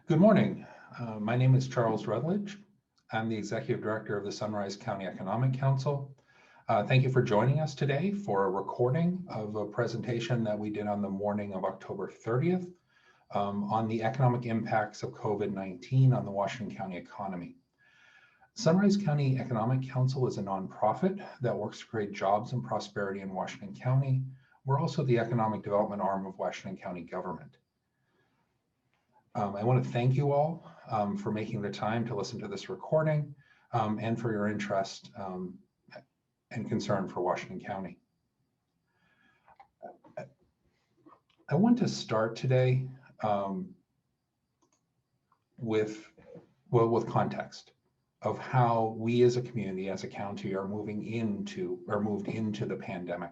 Good morning. My name is Charles Rutledge. I'm the Executive Director of the Sunrise County Economic Council. Thank you for joining us today for a recording of a presentation that we did on the morning of October 30th on the economic impacts of COVID-19 on the Washington County economy. Sunrise County Economic Council is a nonprofit that works to create jobs and prosperity in Washington County. We're also the economic development arm of Washington County government. I want to thank you all for making the time to listen to this recording and for your interest and concern for Washington County. I want to start today with context of how we as a community, as a county, are moved into the pandemic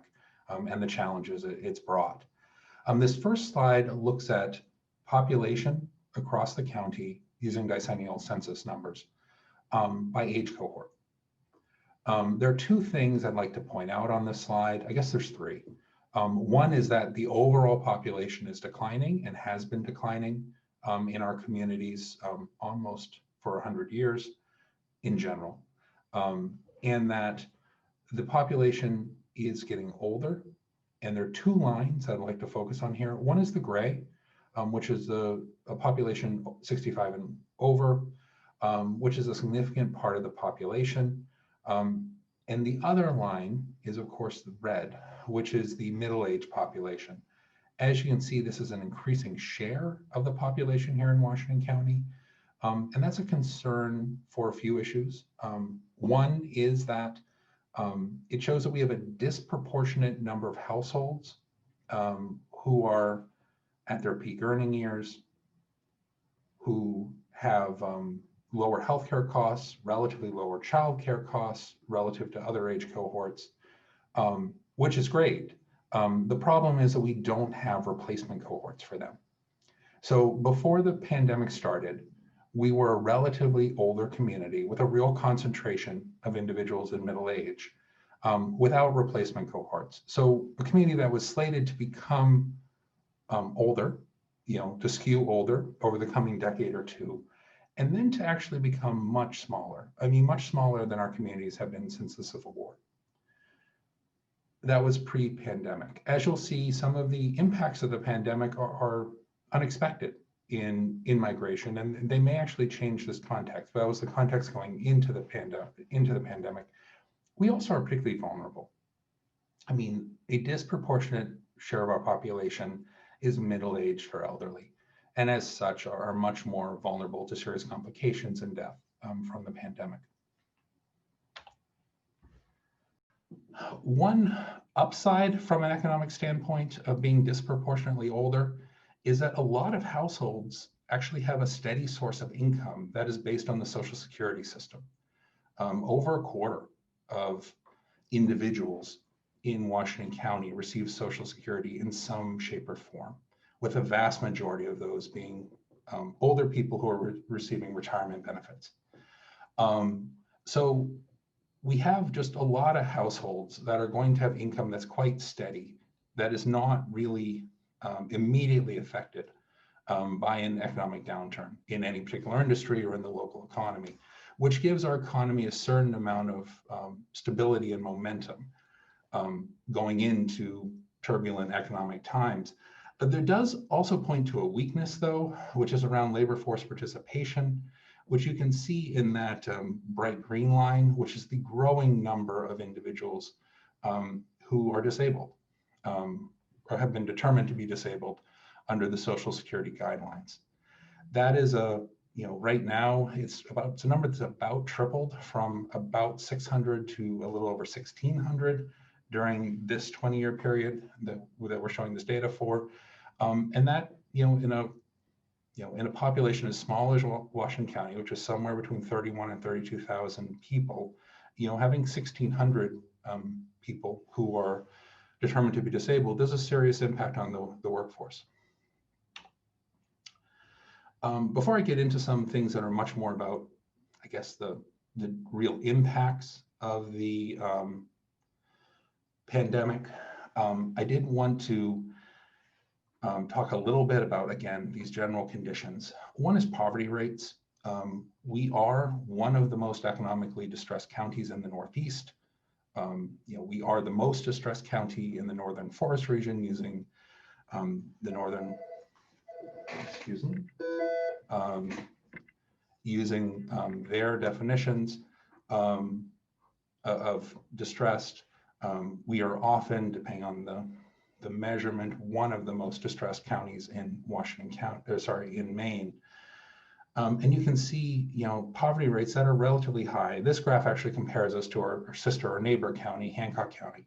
and the challenges it's brought. This first slide looks at population across the county using decennial census numbers by age cohort. There are two things I'd like to point out on this slide. I guess there's three. One is that the overall population is declining and has been declining in our communities almost for 100 years in general, and that the population is getting older. And there are two lines I'd like to focus on here. One is the gray, which is a population 65 and over, which is a significant part of the population. And the other line is, of course, the red, which is the middle-aged population. As you can see, this is an increasing share of the population here in Washington County. And that's a concern for a few issues. One is that it shows that we have a disproportionate number of households who are at their peak earning years, who have lower healthcare costs, relatively lower childcare costs relative to other age cohorts, which is great. The problem is that we don't have replacement cohorts for them. So before the pandemic started, we were a relatively older community with a real concentration of individuals in middle age without replacement cohorts. So a community that was slated to become older, to skew older over the coming decade or two, and then to actually become much smaller. I mean, much smaller than our communities have been since the Civil War. That was pre-pandemic. As you'll see, some of the impacts of the pandemic are unexpected in migration, and they may actually change this context. But that was the context going into the pandemic. We also are particularly vulnerable. I mean, a disproportionate share of our population is middle-aged or elderly, and as such are much more vulnerable to serious complications and death from the pandemic. One upside from an economic standpoint of being disproportionately older is that a lot of households actually have a steady source of income that is based on the Social Security system. Over a quarter of individuals in Washington County receive Social Security in some shape or form, with a vast majority of those being older people who are receiving retirement benefits. So we have just a lot of households that are going to have income that's quite steady, that is not really immediately affected by an economic downturn in any particular industry or in the local economy, which gives our economy a certain amount of stability and momentum going into turbulent economic times. But there does also point to a weakness, though, which is around labor force participation, which you can see in that bright green line, which is the growing number of individuals who are disabled or have been determined to be disabled under the Social Security guidelines. That is right now, it's a number that's about tripled from about 600 to a little over 1,600 during this 20-year period that we're showing this data for, and that in a population as small as Washington County, which is somewhere between 31 and 32,000 people, having 1,600 people who are determined to be disabled, there's a serious impact on the workforce. Before I get into some things that are much more about, I guess, the real impacts of the pandemic, I did want to talk a little bit about, again, these general conditions. One is poverty rates. We are one of the most economically distressed counties in the Northeast. We are the most distressed county in the Northern Forest region using the northern, excuse me, using their definitions of distressed. We are often, depending on the measurement, one of the most distressed counties in Washington County, in Maine. And you can see, poverty rates that are relatively high. This graph actually compares us to our sister or neighbor county, Hancock County.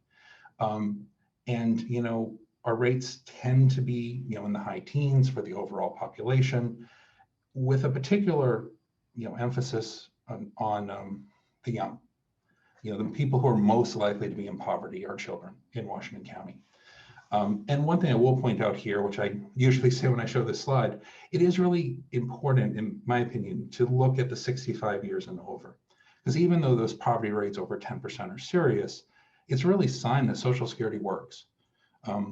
And our rates tend to be, in the high teens for the overall population, with a particular, emphasis on the young. The people who are most likely to be in poverty are children in Washington County. And one thing I will point out here, which I usually say when I show this slide, it is really important, in my opinion, to look at the 65 years and over. Because even though those poverty rates over 10% are serious, it's really a sign that Social Security works.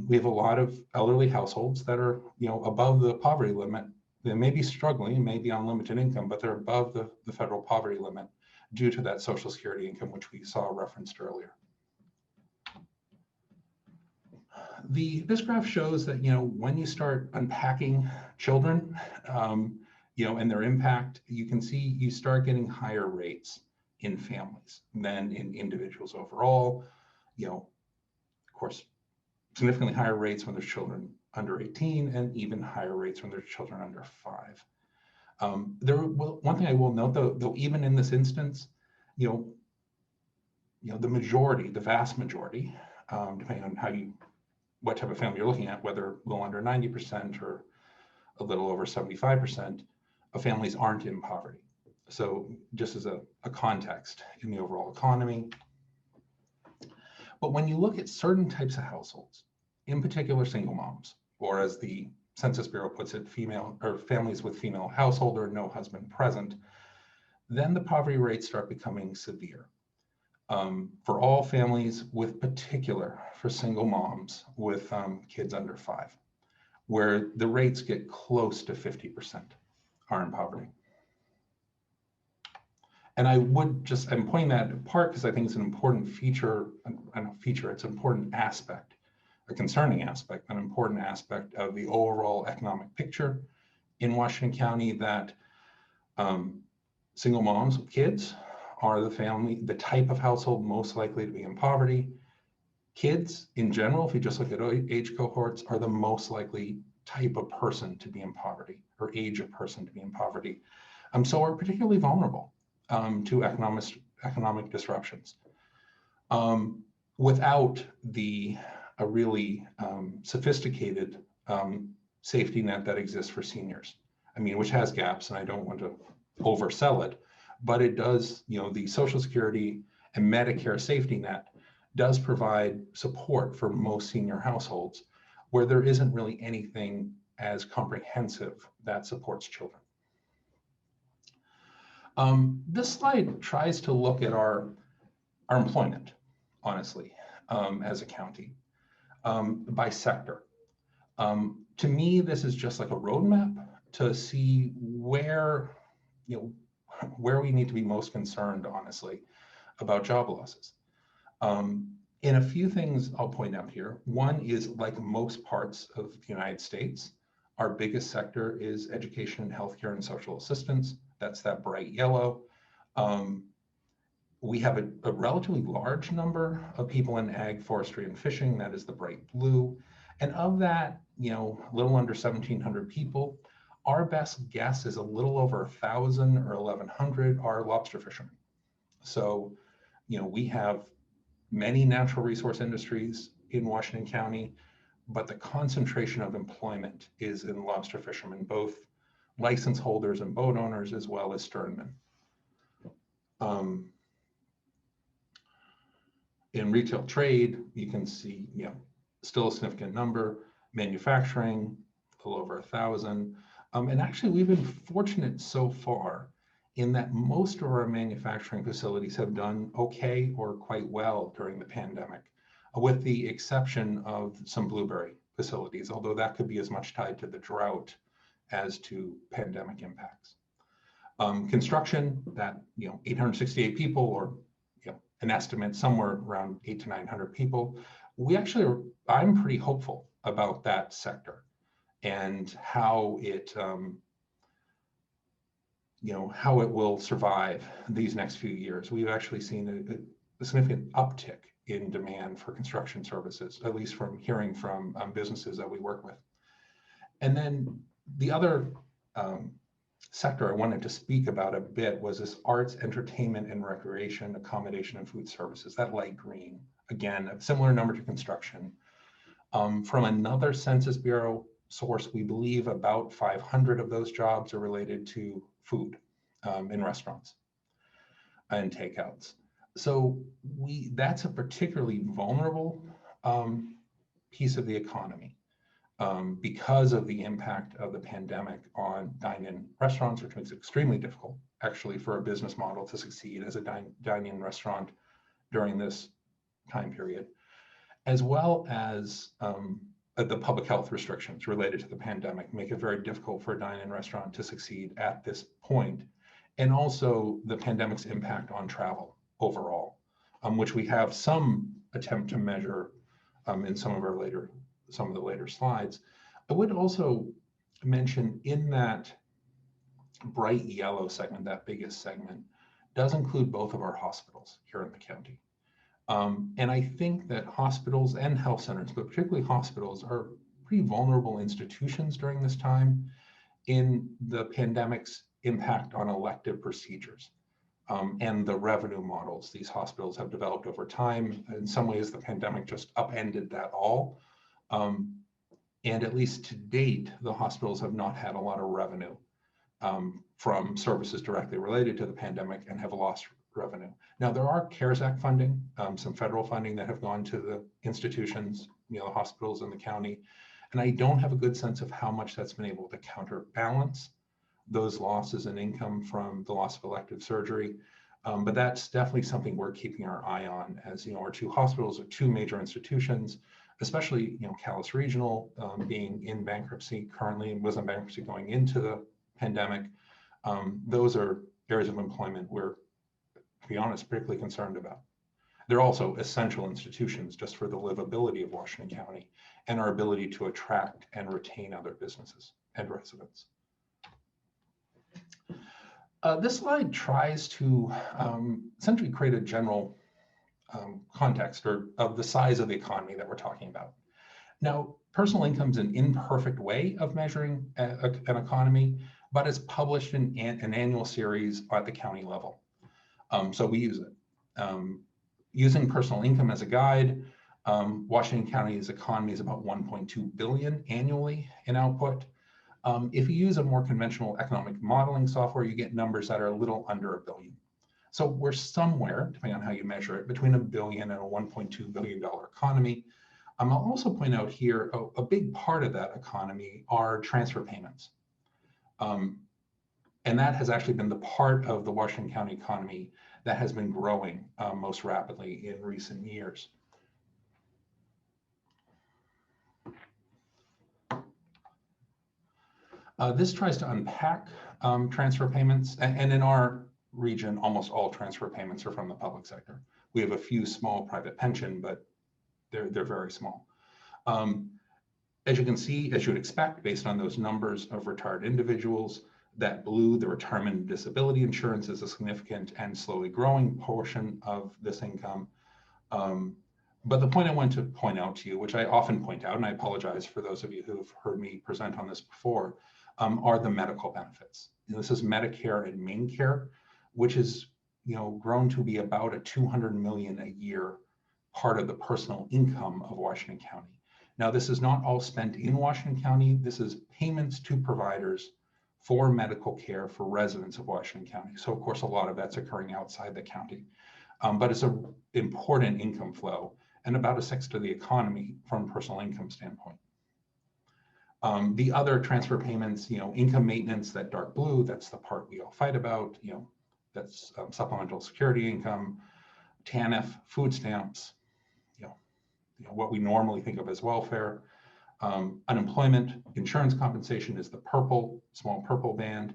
We have a lot of elderly households that are, above the poverty limit. They may be struggling, may be on limited income, but they're above the federal poverty limit due to that Social Security income, which we saw referenced earlier. This graph shows that, when you start unpacking children, and their impact, you can see you start getting higher rates in families than in individuals overall. Of course, significantly higher rates when there's children under 18, and even higher rates when there's children under 5. One thing I will note, though, even in this instance, the vast majority, depending on what type of family you're looking at, whether a little under 90% or a little over 75% of families aren't in poverty. So just as a context in the overall economy. But when you look at certain types of households, in particular single moms, or as the Census Bureau puts it, families with female household or no husband present, then the poverty rates start becoming severe. For all families, with particular for single moms with kids under 5, where the rates get close to 50% are in poverty. And I'm pointing that apart because I think it's an important feature, it's an important aspect, a concerning aspect, an important aspect of the overall economic picture in Washington County, that single moms with kids are the type of household most likely to be in poverty. Kids in general, if you just look at age cohorts, are the most likely type of person to be in poverty, or age of person to be in poverty. So are particularly vulnerable to economic disruptions. Without a really sophisticated safety net that exists for seniors. Which has gaps, and I don't want to oversell it, but it does, the Social Security and Medicare safety net does provide support for most senior households, where there isn't really anything as comprehensive that supports children. This slide tries to look at our employment, honestly, as a county, by sector. To me, this is just like a roadmap to see where we need to be most concerned, honestly, about job losses. In a few things I'll point out here. One is, like most parts of the United States, our biggest sector is education and healthcare and social assistance. That's that bright yellow. We have a relatively large number of people in ag, forestry, and fishing. That is the bright blue. And of that, a little under 1,700 people, our best guess is a little over 1,000 or 1,100 are lobster fishermen. So, we have many natural resource industries in Washington County, but the concentration of employment is in lobster fishermen, both license holders and boat owners, as well as sternmen. In retail trade, you can see, still a significant number. Manufacturing, a little over 1,000. And actually, we've been fortunate so far in that most of our manufacturing facilities have done okay or quite well during the pandemic, with the exception of some blueberry facilities, although that could be as much tied to the drought as to pandemic impacts. Construction, that 868 people, or an estimate somewhere around 800 to 900 people. I'm pretty hopeful about that sector and how it how it will survive these next few years. We've actually seen a significant uptick in demand for construction services, at least from hearing from businesses that we work with. And then the other sector I wanted to speak about a bit was this arts, entertainment, and recreation, accommodation, and food services, that light green. Again, a similar number to construction. From another Census Bureau source, we believe about 500 of those jobs are related to food in restaurants and takeouts. So that's a particularly vulnerable piece of the economy because of the impact of the pandemic on dine-in restaurants, which makes it extremely difficult actually for a business model to succeed as a dine-in restaurant during this time period, as well as the public health restrictions related to the pandemic make it very difficult for a dine-in restaurant to succeed at this point, and also the pandemic's impact on travel overall, which we have some attempt to measure in some of the later slides. I would also mention in that bright yellow segment, that biggest segment, does include both of our hospitals here in the county. And I think that hospitals and health centers, but particularly hospitals, are pretty vulnerable institutions during this time in the pandemic's impact on elective procedures and the revenue models these hospitals have developed over time. In some ways, the pandemic just upended that all. And at least to date, the hospitals have not had a lot of revenue from services directly related to the pandemic and have lost revenue. Now, there are CARES Act funding, some federal funding that have gone to the institutions, the hospitals in the county. And I don't have a good sense of how much that's been able to counterbalance those losses in income from the loss of elective surgery. But that's definitely something we're keeping our eye on, as our two hospitals are two major institutions, especially Calais Regional being in bankruptcy currently and was in bankruptcy going into the pandemic. Those are areas of employment we're, to be honest, particularly concerned about. They're also essential institutions just for the livability of Washington County and our ability to attract and retain other businesses and residents. This slide tries to essentially create a general context of the size of the economy that we're talking about. Now, personal income is an imperfect way of measuring an economy, but it's published in an annual series at the county level. So we use it. Using personal income as a guide, Washington County's economy is about 1.2 billion annually in output. If you use a more conventional economic modeling software, you get numbers that are a little under $1 billion. So we're somewhere, depending on how you measure it, between $1 billion and a $1.2 billion economy. I'll also point out here, a big part of that economy are transfer payments. And that has actually been the part of the Washington County economy that has been growing most rapidly in recent years. This tries to unpack transfer payments, and in our region, almost all transfer payments are from the public sector. We have a few small private pension, but they're very small. As you can see, as you would expect, based on those numbers of retired individuals, that blue, the retirement and disability insurance, is a significant and slowly growing portion of this income. But the point I want to point out to you, which I often point out, and I apologize for those of you who've heard me present on this before, are the medical benefits. This is Medicare and Maincare, which is grown to be about a $200 million a year part of the personal income of Washington County. Now, this is not all spent in Washington County. This is payments to providers for medical care for residents of Washington County. So of course, a lot of that's occurring outside the county, but it's an important income flow and about a sixth of the economy from a personal income standpoint. The other transfer payments, income maintenance, that dark blue, that's the part we all fight about, that's supplemental security income, TANF, food stamps, what we normally think of as welfare. Unemployment insurance compensation is the purple, small purple band,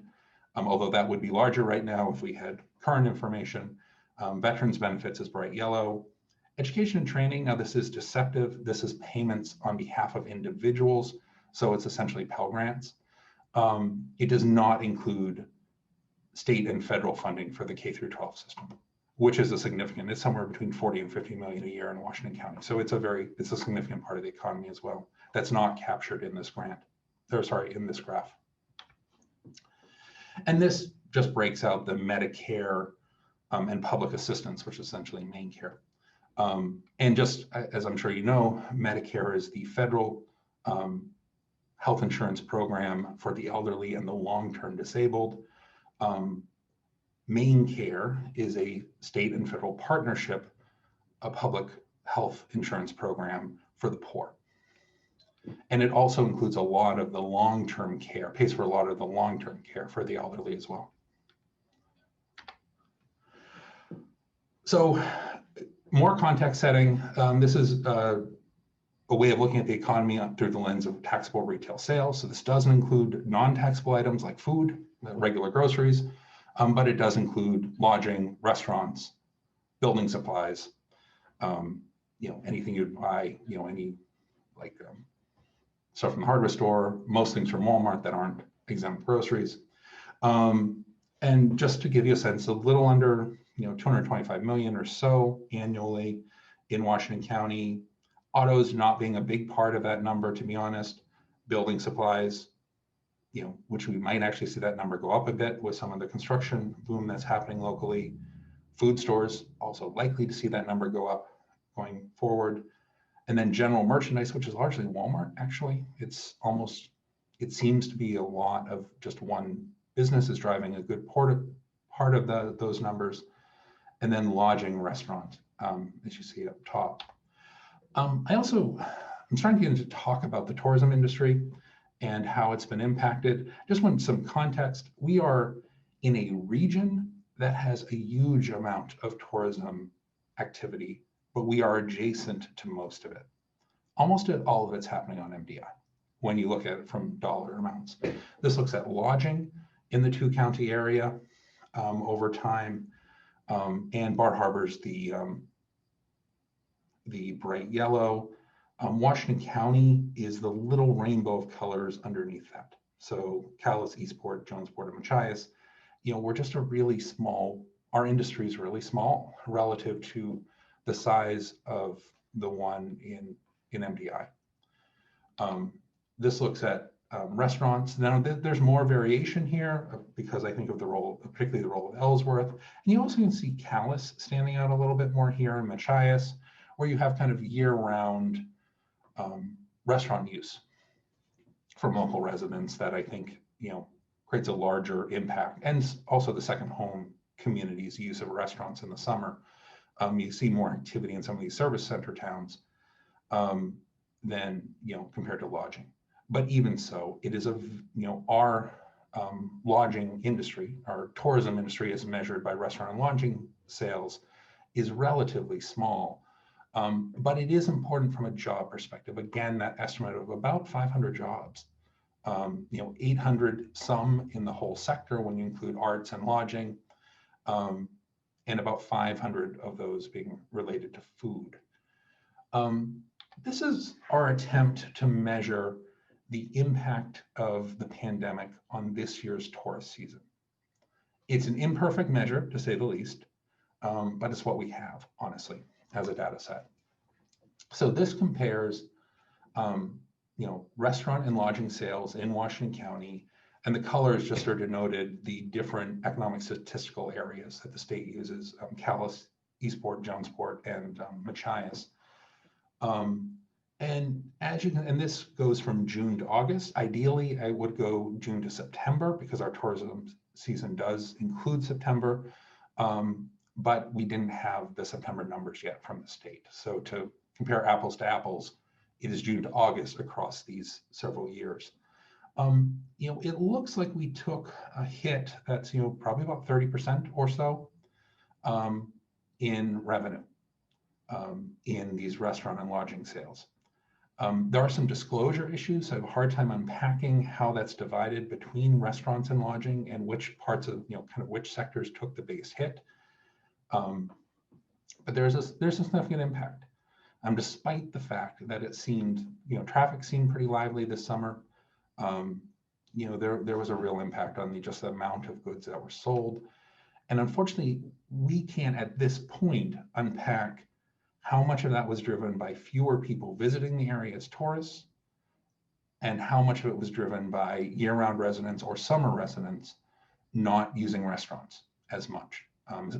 although that would be larger right now if we had current information. Veterans benefits is bright yellow. Education and training, now this is deceptive. This is payments on behalf of individuals, so it's essentially Pell Grants. It does not include state and federal funding for the K through 12 system, which is it's somewhere between 40 and 50 million a year in Washington County. So it's a significant part of the economy as well. That's not captured in this in this graph. And this just breaks out the Medicare and public assistance, which is essentially main care. And just as I'm sure you know, Medicare is the federal health insurance program for the elderly and the long-term disabled. Main Care is a state and federal partnership, a public health insurance program for the poor. And it also includes a lot of the long-term care, pays for a lot of the long-term care for the elderly as well. So more context setting, this is a way of looking at the economy through the lens of taxable retail sales. So this doesn't include non-taxable items like food, regular groceries, but it does include lodging, restaurants, building supplies, anything you'd buy, any like stuff from the hardware store, most things from Walmart that aren't exempt groceries. And just to give you a sense, a little under 225 million or so annually in Washington County. Autos not being a big part of that number, to be honest. Building supplies, which we might actually see that number go up a bit with some of the construction boom that's happening locally. Food stores also likely to see that number go up going forward. And then general merchandise, which is largely Walmart, actually. It seems to be a lot of just one business is driving a good part of those numbers. And then lodging, restaurant, as you see up top. I'm starting to get into talk about the tourism industry and how it's been impacted. Just want some context. We are in a region that has a huge amount of tourism activity, but we are adjacent to most of it. Almost all of it's happening on MDI when you look at it from dollar amounts. This looks at lodging in the two-county area over time, and Bar Harbor's the bright yellow. Washington County is the little rainbow of colors underneath that. So Calais, Eastport, Jonesport, and Machias, we're just our industry is really small relative to the size of the one in MDI. This looks at restaurants. Now there's more variation here because I think of particularly the role of Ellsworth. And you also can see Calais standing out a little bit more here in Machias, where you have kind of year-round restaurant use from local residents that I think creates a larger impact, and also the second home community's use of restaurants in the summer. You see more activity in some of these service center towns than compared to lodging. But even so, it is our lodging industry, our tourism industry, as measured by restaurant and lodging sales, is relatively small. But it is important from a job perspective. Again, that estimate of about 500 jobs, 800 some in the whole sector when you include arts and lodging, and about 500 of those being related to food. This is our attempt to measure the impact of the pandemic on this year's tourist season. It's an imperfect measure, to say the least, but it's what we have, honestly, as a data set. So this compares, restaurant and lodging sales in Washington County, and the colors just are denoted the different economic statistical areas that the state uses: Calais, Eastport, Jonesport, and Machias. And this goes from June to August. Ideally, I would go June to September because our tourism season does include September, but we didn't have the September numbers yet from the state. So to compare apples to apples, it is June to August across these several years. It looks like we took a hit that's probably about 30% or so in revenue in these restaurant and lodging sales. There are some disclosure issues. I have a hard time unpacking how that's divided between restaurants and lodging and which parts of, kind of which sectors took the biggest hit. But there's a significant impact. Despite the fact that it seemed, traffic seemed pretty lively this summer, there was a real impact on just the amount of goods that were sold. And unfortunately, we can't at this point unpack how much of that was driven by fewer people visiting the area as tourists, and how much of it was driven by year-round residents or summer residents not using restaurants as much,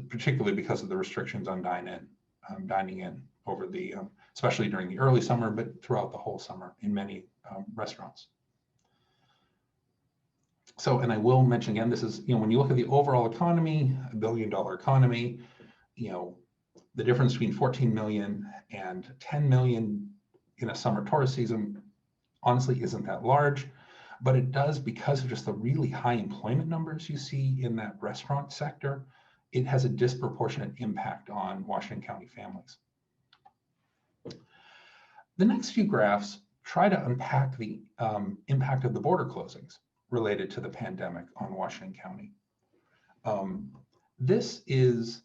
particularly because of the restrictions on dining in over the, especially during the early summer, but throughout the whole summer in many restaurants. So, and I will mention again, this is, when you look at the overall economy, $1 billion economy, the difference between 14 million and 10 million in a summer tourist season honestly isn't that large, but it does, because of just the really high employment numbers you see in that restaurant sector, it has a disproportionate impact on Washington County families. The next few graphs try to unpack the impact of the border closings related to the pandemic on Washington County. This is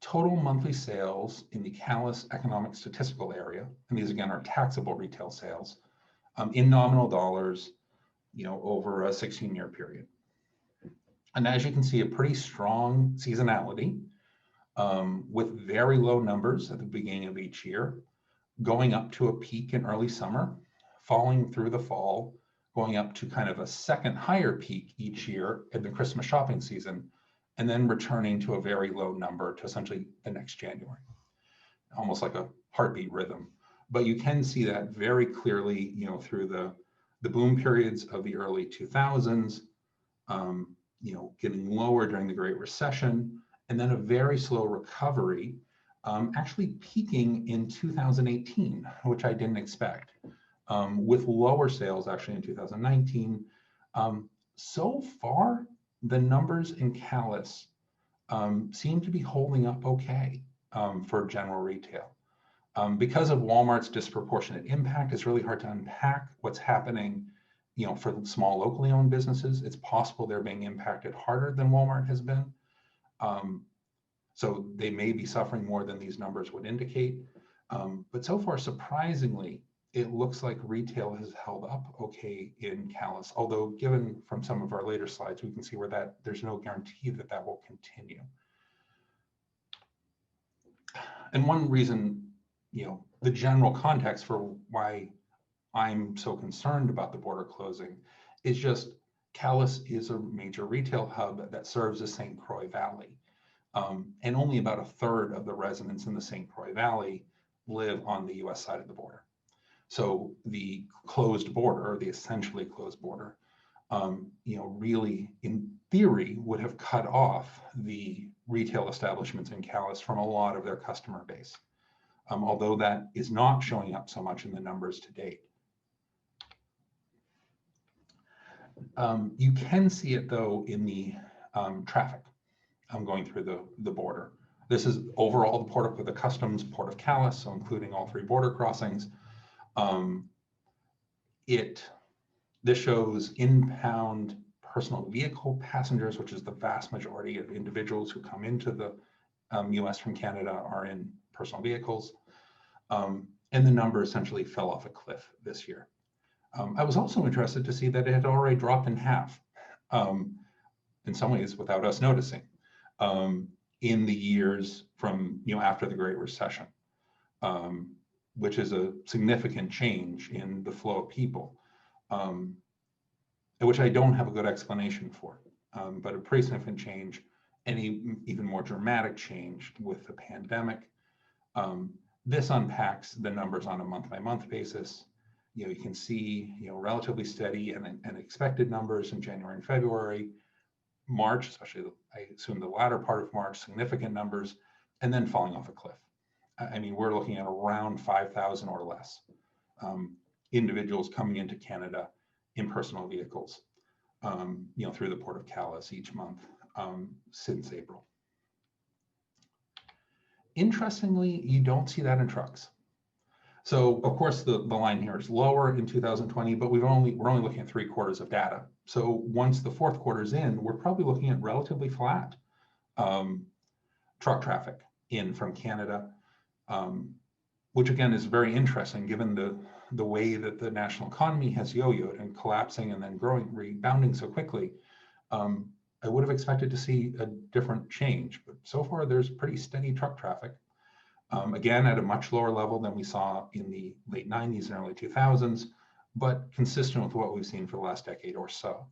total monthly sales in the Calais Economic Statistical Area, and these again are taxable retail sales in nominal dollars, over a 16-year period. And as you can see, a pretty strong seasonality with very low numbers at the beginning of each year, going up to a peak in early summer, falling through the fall, going up to kind of a second higher peak each year in the Christmas shopping season, and then returning to a very low number to essentially the next January, almost like a heartbeat rhythm. But you can see that very clearly, through the boom periods of the early 2000s, getting lower during the Great Recession, and then a very slow recovery, actually peaking in 2018, which I didn't expect, with lower sales actually in 2019. So far, the numbers in Calais seem to be holding up okay for general retail. Because of Walmart's disproportionate impact, it's really hard to unpack what's happening, for small locally owned businesses. It's possible they're being impacted harder than Walmart has been. So they may be suffering more than these numbers would indicate. But so far, surprisingly, it looks like retail has held up okay in Calais, although given from some of our later slides, we can see where there's no guarantee that that will continue. And one reason, the general context for why I'm so concerned about the border closing is just Calais is a major retail hub that serves the St. Croix Valley. And only about a third of the residents in the St. Croix Valley live on the US side of the border. So the closed border, the essentially closed border, really in theory would have cut off the retail establishments in Calais from a lot of their customer base, although that is not showing up so much in the numbers to date. You can see it though in the traffic going through the border. This is overall the port of the customs port of Calais, so including all 3 border crossings. This shows impound personal vehicle passengers, which is the vast majority of individuals who come into the US from Canada are in personal vehicles. And the number essentially fell off a cliff this year. I was also interested to see that it had already dropped in half, in some ways without us noticing, in the years from, after the Great Recession, which is a significant change in the flow of people, which I don't have a good explanation for, but a pretty significant change, and even more dramatic change with the pandemic. This unpacks the numbers on a month-by-month basis. You can see, relatively steady and expected numbers in January and February. March, especially, I assume the latter part of March, significant numbers, and then falling off a cliff. I mean, we're looking at around 5,000 or less individuals coming into Canada in personal vehicles, through the port of Calais each month since April. Interestingly, you don't see that in trucks. So of course the line here is lower in 2020, but we're only looking at 3/4 of data. So once the fourth quarter is in, we're probably looking at relatively flat truck traffic in from Canada, which again is very interesting given the way that the national economy has yo-yoed and collapsing and then rebounding so quickly. I would have expected to see a different change, but so far there's pretty steady truck traffic. Again, at a much lower level than we saw in the late 90s and early 2000s, but consistent with what we've seen for the last decade or so.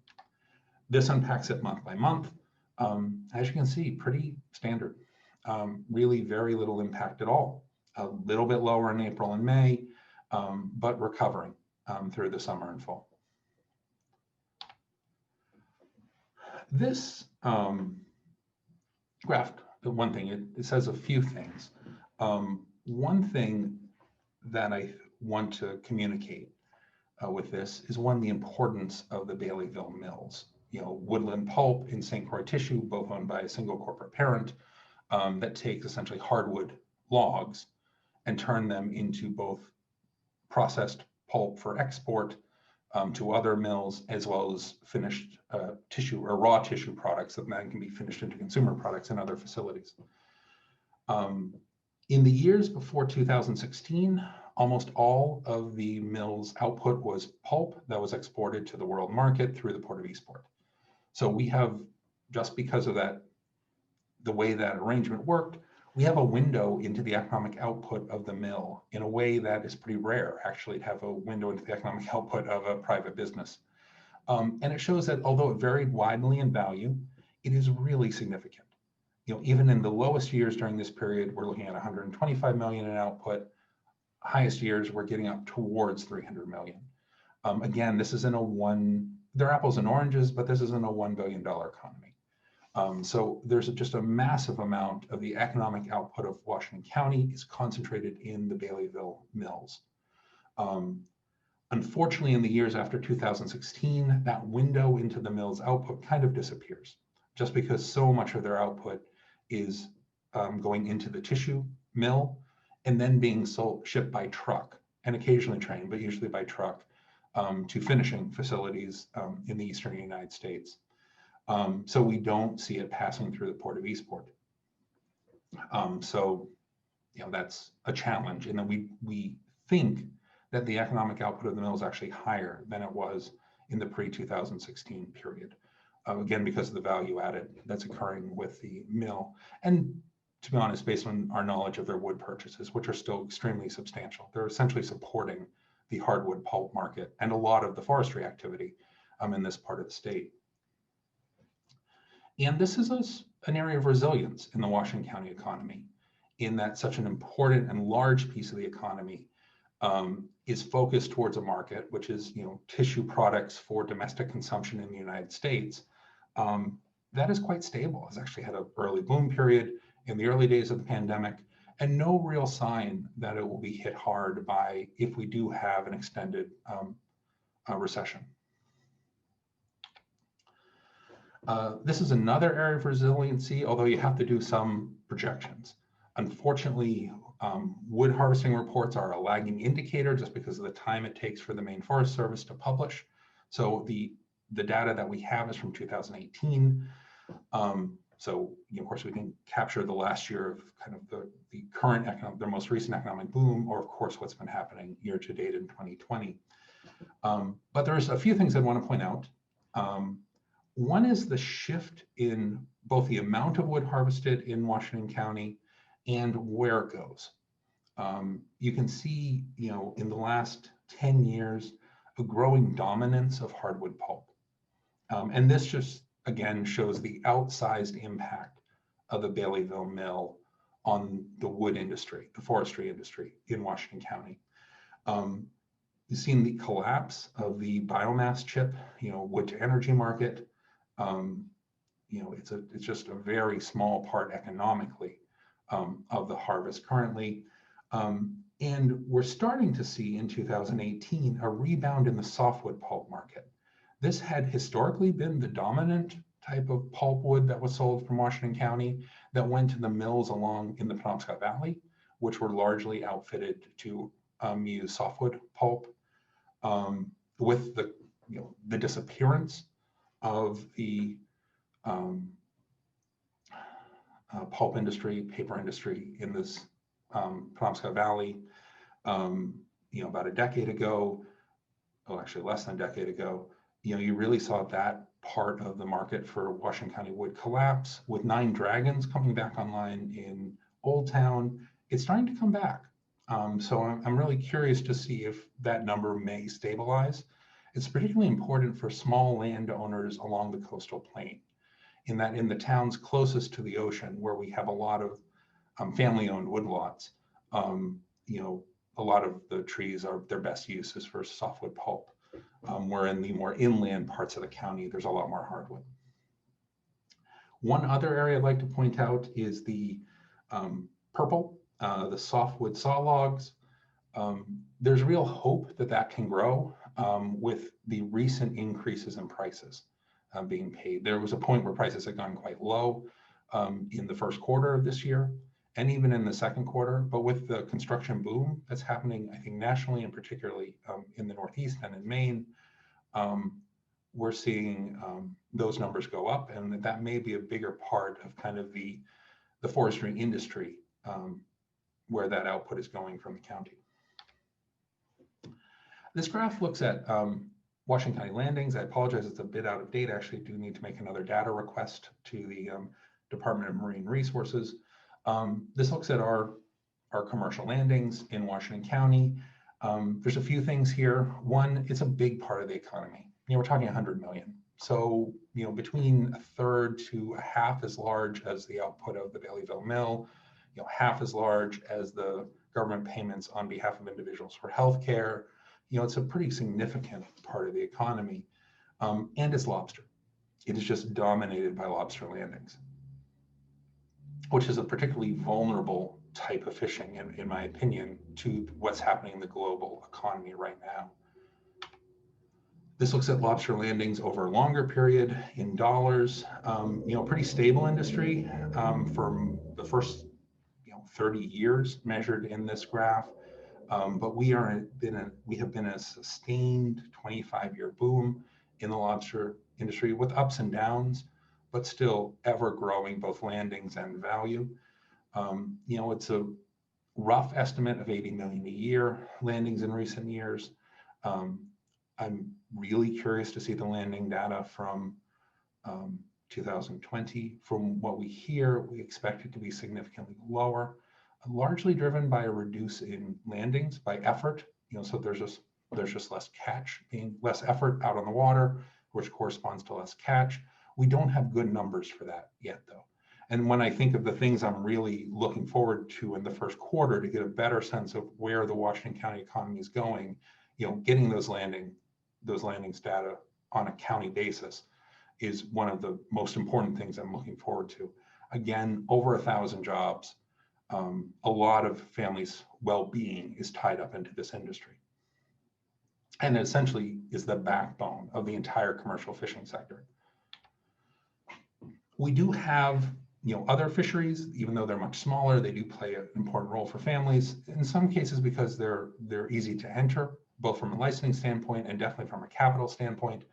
This unpacks it month by month. As you can see, pretty standard. Really very little impact at all. A little bit lower in April and May, but recovering through the summer and fall. This graph, one thing, it says a few things. One thing that I want to communicate with this is the importance of the Baileyville mills. Woodland Pulp and St. Croix Tissue, both owned by a single corporate parent, that takes essentially hardwood logs and turn them into both processed pulp for export to other mills, as well as finished tissue or raw tissue products that then can be finished into consumer products in other facilities. In the years before 2016, almost all of the mill's output was pulp that was exported to the world market through the Port of Eastport. So we have, just because of that, the way that arrangement worked, we have a window into the economic output of the mill in a way that is pretty rare, actually, to have a window into the economic output of a private business. And it shows that although it varied widely in value, it is really significant. Even in the lowest years during this period, we're looking at 125 million in output. Highest years, we're getting up towards 300 million. Again, this isn't they're apples and oranges, but this isn't a $1 billion economy. So there's just a massive amount of the economic output of Washington County is concentrated in the Baileyville mills. Unfortunately, in the years after 2016, that window into the mill's output kind of disappears, just because so much of their output is going into the tissue mill and then being shipped by truck and occasionally train, but usually by truck, to finishing facilities in the eastern United States. So we don't see it passing through the Port of Eastport. So that's a challenge, and then we think that the economic output of the mill is actually higher than it was in the pre-2016 period. Again, because of the value added that's occurring with the mill. And to be honest, based on our knowledge of their wood purchases, which are still extremely substantial, they're essentially supporting the hardwood pulp market and a lot of the forestry activity in this part of the state. And this is an area of resilience in the Washington County economy, in that such an important and large piece of the economy is focused towards a market, which is tissue products for domestic consumption in the United States. That is quite stable. It's actually had an early boom period in the early days of the pandemic, and no real sign that it will be hit hard by if we do have an extended recession. This is another area of resiliency, although you have to do some projections. Unfortunately, wood harvesting reports are a lagging indicator just because of the time it takes for the Maine Forest Service to publish. So the data that we have is from 2018. So of course we can capture the last year of kind of the current the most recent economic boom, or of course what's been happening year to date in 2020. But there's a few things I want to point out. One is the shift in both the amount of wood harvested in Washington County and where it goes. You can see, in the last 10 years, a growing dominance of hardwood pulp. And this just, again, shows the outsized impact of the Baileyville mill on the wood industry, the forestry industry in Washington County. You've seen the collapse of the biomass chip, wood to energy market. It's just a very small part economically of the harvest currently. And we're starting to see in 2018 a rebound in the softwood pulp market. This had historically been the dominant type of pulpwood that was sold from Washington County that went to the mills along in the Penobscot Valley, which were largely outfitted to use softwood pulp. With the the disappearance of the pulp industry, paper industry in this Penobscot Valley, about a decade ago, actually less than a decade ago, you really saw that part of the market for Washington County wood collapse. With 9 Dragons coming back online in Old Town, it's starting to come back. So I'm really curious to see if that number may stabilize. It's particularly important for small landowners along the coastal plain, in that in the towns closest to the ocean, where we have a lot of family-owned woodlots, a lot of the trees are their best use is for softwood pulp. Where in the more inland parts of the county, there's a lot more hardwood. One other area I'd like to point out is the purple, the softwood saw logs. There's real hope that that can grow with the recent increases in prices being paid. There was a point where prices had gone quite low in the first quarter of this year, and even in the second quarter. But with the construction boom that's happening, I think nationally and particularly in the Northeast and in Maine, we're seeing those numbers go up, and that may be a bigger part of kind of the forestry industry where that output is going from the county. This graph looks at Washington County landings. I apologize, it's a bit out of date. I actually do need to make another data request to the Department of Marine Resources. This looks at our commercial landings in Washington County. There's a few things here. One, it's a big part of the economy. We're talking 100 million. So, between a third to a half as large as the output of the Baileyville Mill, half as large as the government payments on behalf of individuals for healthcare. It's a pretty significant part of the economy, and it's lobster. It is just dominated by lobster landings, which is a particularly vulnerable type of fishing, in my opinion, to what's happening in the global economy right now. This looks at lobster landings over a longer period in dollars. Pretty stable industry for the first 30 years measured in this graph. But we have been a sustained 25-year boom in the lobster industry with ups and downs, but still ever growing both landings and value. It's a rough estimate of 80 million a year landings in recent years. I'm really curious to see the landing data from 2020. From what we hear, we expect it to be significantly lower, largely driven by a reduce in landings by effort. So there's just less catch, less effort out on the water, which corresponds to less catch. We don't have good numbers for that yet, though. And when I think of the things I'm really looking forward to in the first quarter to get a better sense of where the Washington County economy is going, getting those landings data on a county basis is one of the most important things I'm looking forward to. Again, over 1,000 jobs. A lot of families' well-being is tied up into this industry, and it essentially is the backbone of the entire commercial fishing sector. We do have other fisheries, even though they're much smaller, they do play an important role for families, in some cases because they're easy to enter, both from a licensing standpoint and definitely from a capital standpoint.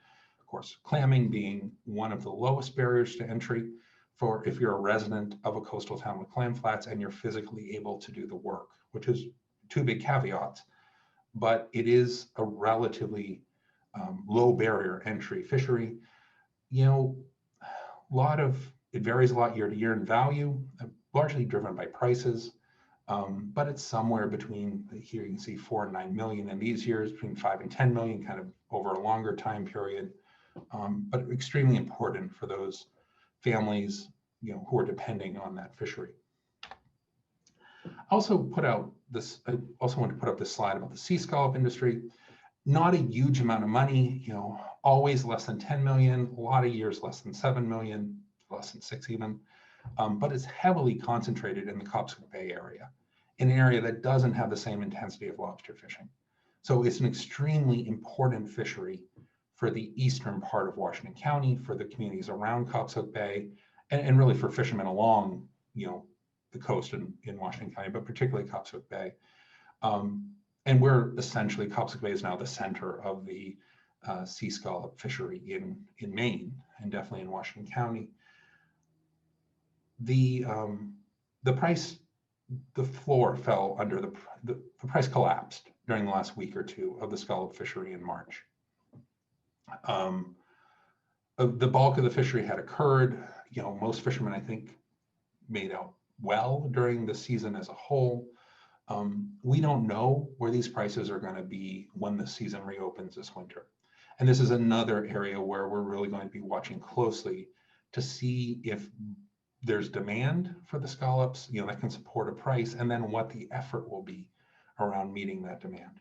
Of course, clamming being one of the lowest barriers to entry for if you're a resident of a coastal town with clam flats and you're physically able to do the work, which is 2 big caveats, but it is a relatively low barrier entry fishery. It varies a lot year to year in value, largely driven by prices, but it's somewhere between, here you can see 4 and 9 million in these years, between 5 and 10 million, kind of over a longer time period, but extremely important for those families, who are depending on that fishery. I also want to put up this slide about the sea scallop industry. Not a huge amount of money, always less than 10 million, a lot of years less than 7 million, less than 6 even, but it's heavily concentrated in the Copsic Bay area, in an area that doesn't have the same intensity of lobster fishing. So it's an extremely important fishery for the eastern part of Washington County, for the communities around Copsic Bay, and really for fishermen along, the coast in Washington County, but particularly Copsic Bay. And And we're essentially, Copsic Bay is now the center of the sea scallop fishery in Maine and definitely in Washington County. The price, the floor fell under the price collapsed during the last week or two of the scallop fishery in March. The bulk of the fishery had occurred. You know, most fishermen, I think, made out well during the season as a whole. We don't know where these prices are going to be when the season reopens this winter. And this is another area where we're really going to be watching closely to see if there's demand for the scallops, you know, that can support a price, and then what the effort will be around meeting that demand.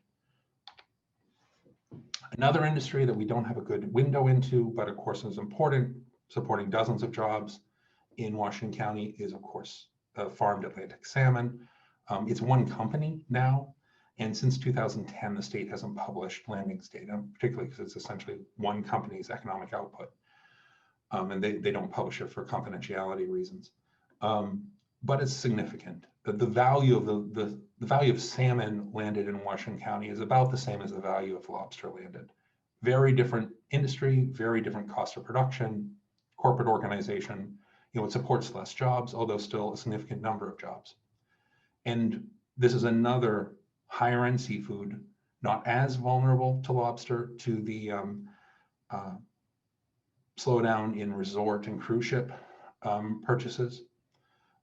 Another industry that we don't have a good window into, but of course is important, supporting dozens of jobs in Washington County, is of course farmed Atlantic salmon. It's one company now, and since 2010, the state hasn't published landings data, particularly because it's essentially one company's economic output. And they don't publish it for confidentiality reasons. But it's significant. The value of the value of salmon landed in Washington County is about the same as the value of lobster landed. Very different industry, very different cost of production, corporate organization. You know, it supports less jobs, although still a significant number of jobs. And this is another higher end seafood, not as vulnerable to lobster, to the slowdown in resort and cruise ship purchases,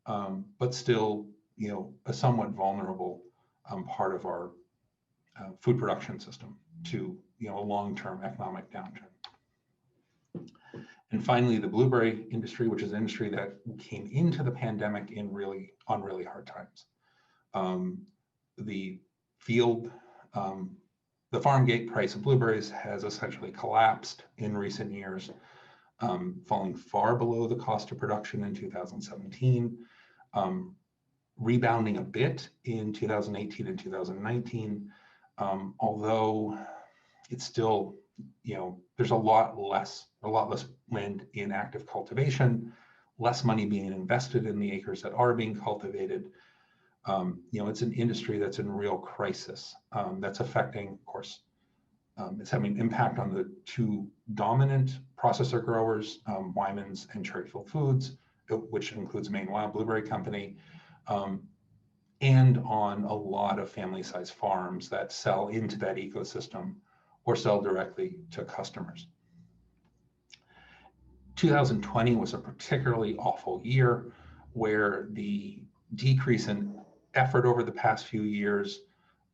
but still, you know, a somewhat vulnerable part of our food production system to, you know, a long-term economic downturn. And finally, the blueberry industry, which is an industry that came into the pandemic on really hard times. The farm gate price of blueberries has essentially collapsed in recent years, falling far below the cost of production in 2017, rebounding a bit in 2018 and 2019, although it's still, you know, there's a lot less land in active cultivation, less money being invested in the acres that are being cultivated. You know, it's an industry that's in real crisis. That's affecting, of course, it's having an impact on the two dominant processor growers, Wyman's and Cherryfield Foods, which includes Maine Wild Blueberry Company, and on a lot of family-sized farms that sell into that ecosystem or sell directly to customers. 2020 was a particularly awful year where the decrease in effort over the past few years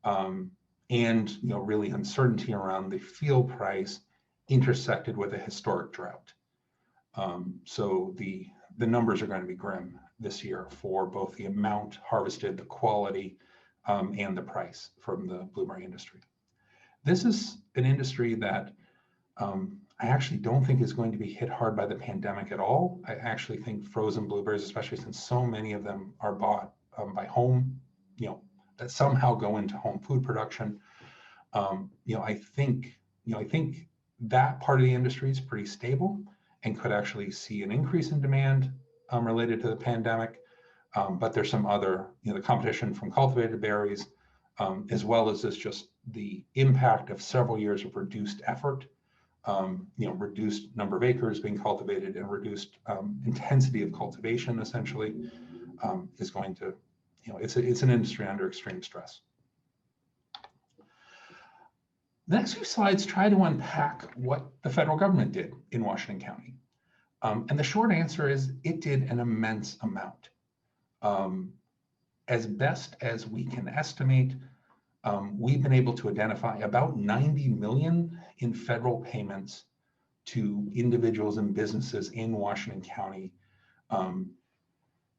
and, you know, really uncertainty around the field price intersected with a historic drought. So the numbers are going to be grim this year for both the amount harvested, the quality, and the price from the blueberry industry. This is an industry that I actually don't think is going to be hit hard by the pandemic at all. I actually think frozen blueberries, especially since so many of them are bought by home, you know, that somehow go into home food production. You know, I think that part of the industry is pretty stable and could actually see an increase in demand related to the pandemic. But there's some other, you know, the competition from cultivated berries, as well as just the impact of several years of reduced effort, you know, reduced number of acres being cultivated and reduced intensity of cultivation essentially is going to, you know, it's an industry under extreme stress. The next few slides try to unpack what the federal government did in Washington County. And the short answer is it did an immense amount. As best as we can estimate, we've been able to identify about 90 million in federal payments to individuals and businesses in Washington County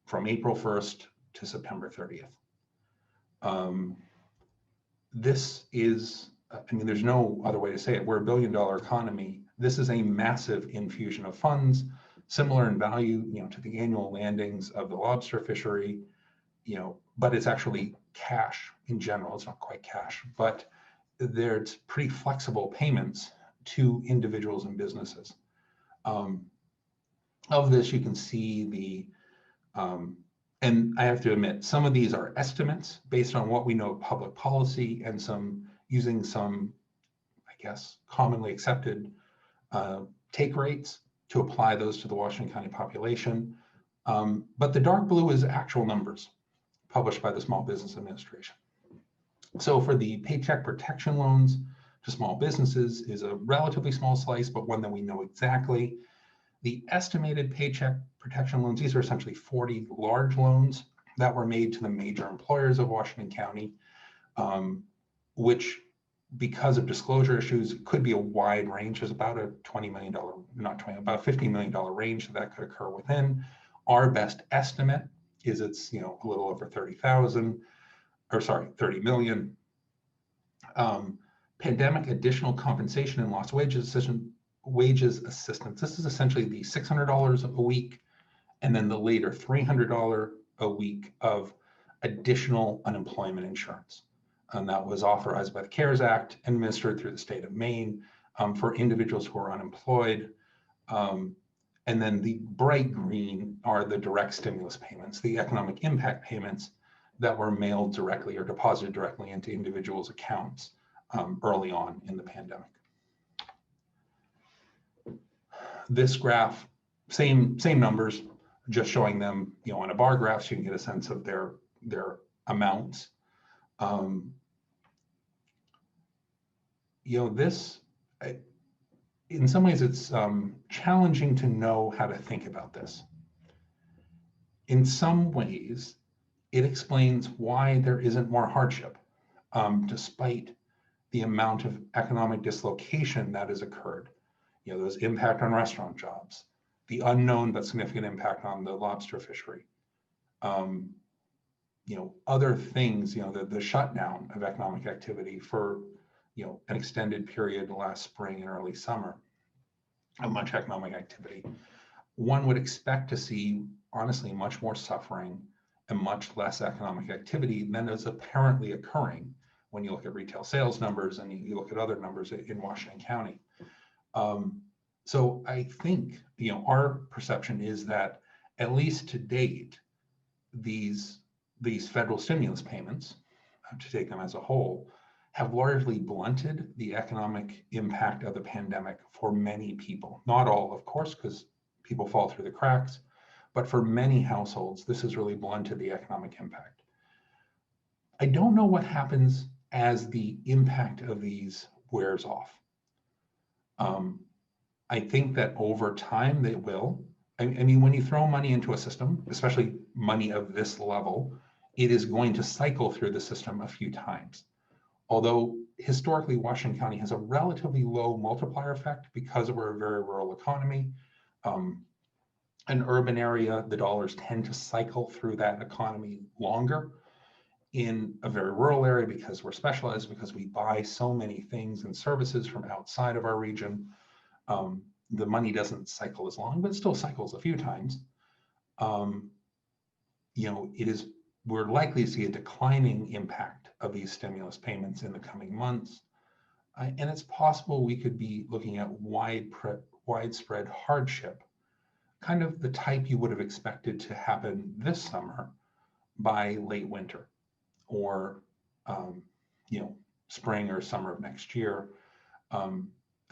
from April 1st to September 30th. This is, I mean, there's no other way to say it. We're a $1 billion economy. This is a massive infusion of funds, similar in value, you know, to the annual landings of the lobster fishery, you know, but it's actually cash in general. It's not quite cash, but there's pretty flexible payments to individuals and businesses. Of this, you can see the And I have to admit, some of these are estimates based on what we know of public policy and some using some, I guess, commonly accepted take rates to apply those to the Washington County population. But the dark blue is actual numbers published by the Small Business Administration. So for the Paycheck Protection loans to small businesses is a relatively small slice, but one that we know exactly. The estimated Paycheck Protection loans, these are essentially 40 large loans that were made to the major employers of Washington County, which, because of disclosure issues, could be a wide range. There's about a $20 million, not 20, about $50 million range that could occur within. Our best estimate is it's, a little over 30,000, or sorry, 30 million. Pandemic additional compensation and lost wages assistance. This is essentially the $600 a week, and then the later $300 a week of additional unemployment insurance. And that was authorized by the CARES Act, administered through the state of Maine for individuals who are unemployed. And then the bright green are the direct stimulus payments, the economic impact payments that were mailed directly or deposited directly into individuals' accounts early on in the pandemic. This graph, same numbers, just showing them, on a bar graph, so you can get a sense of their amounts. This, in some ways, it's challenging to know how to think about this. In some ways, it explains why there isn't more hardship, despite the amount of economic dislocation that has occurred. Those impact on restaurant jobs, the unknown but significant impact on the lobster fishery, other things, the shutdown of economic activity for, an extended period last spring and early summer of much economic activity. One would expect to see, honestly, much more suffering and much less economic activity than is apparently occurring when you look at retail sales numbers and you look at other numbers in Washington County. So I think, our perception is that, at least to date, these federal stimulus payments, to take them as a whole, have largely blunted the economic impact of the pandemic for many people. Not all, of course, because people fall through the cracks, but for many households, this has really blunted the economic impact. I don't know what happens as the impact of these wears off. I think that over time they will. I mean, when you throw money into a system, especially money of this level, it is going to cycle through the system a few times. Although historically, Washington County has a relatively low multiplier effect because we're a very rural economy. An urban area, the dollars tend to cycle through that economy longer. In a very rural area, because we're specialized, because we buy so many things and services from outside of our region, the money doesn't cycle as long, but it still cycles a few times. We're likely to see a declining impact of these stimulus payments in the coming months. And it's possible we could be looking at widespread hardship, kind of the type you would have expected to happen this summer by late winter or spring or summer of next year,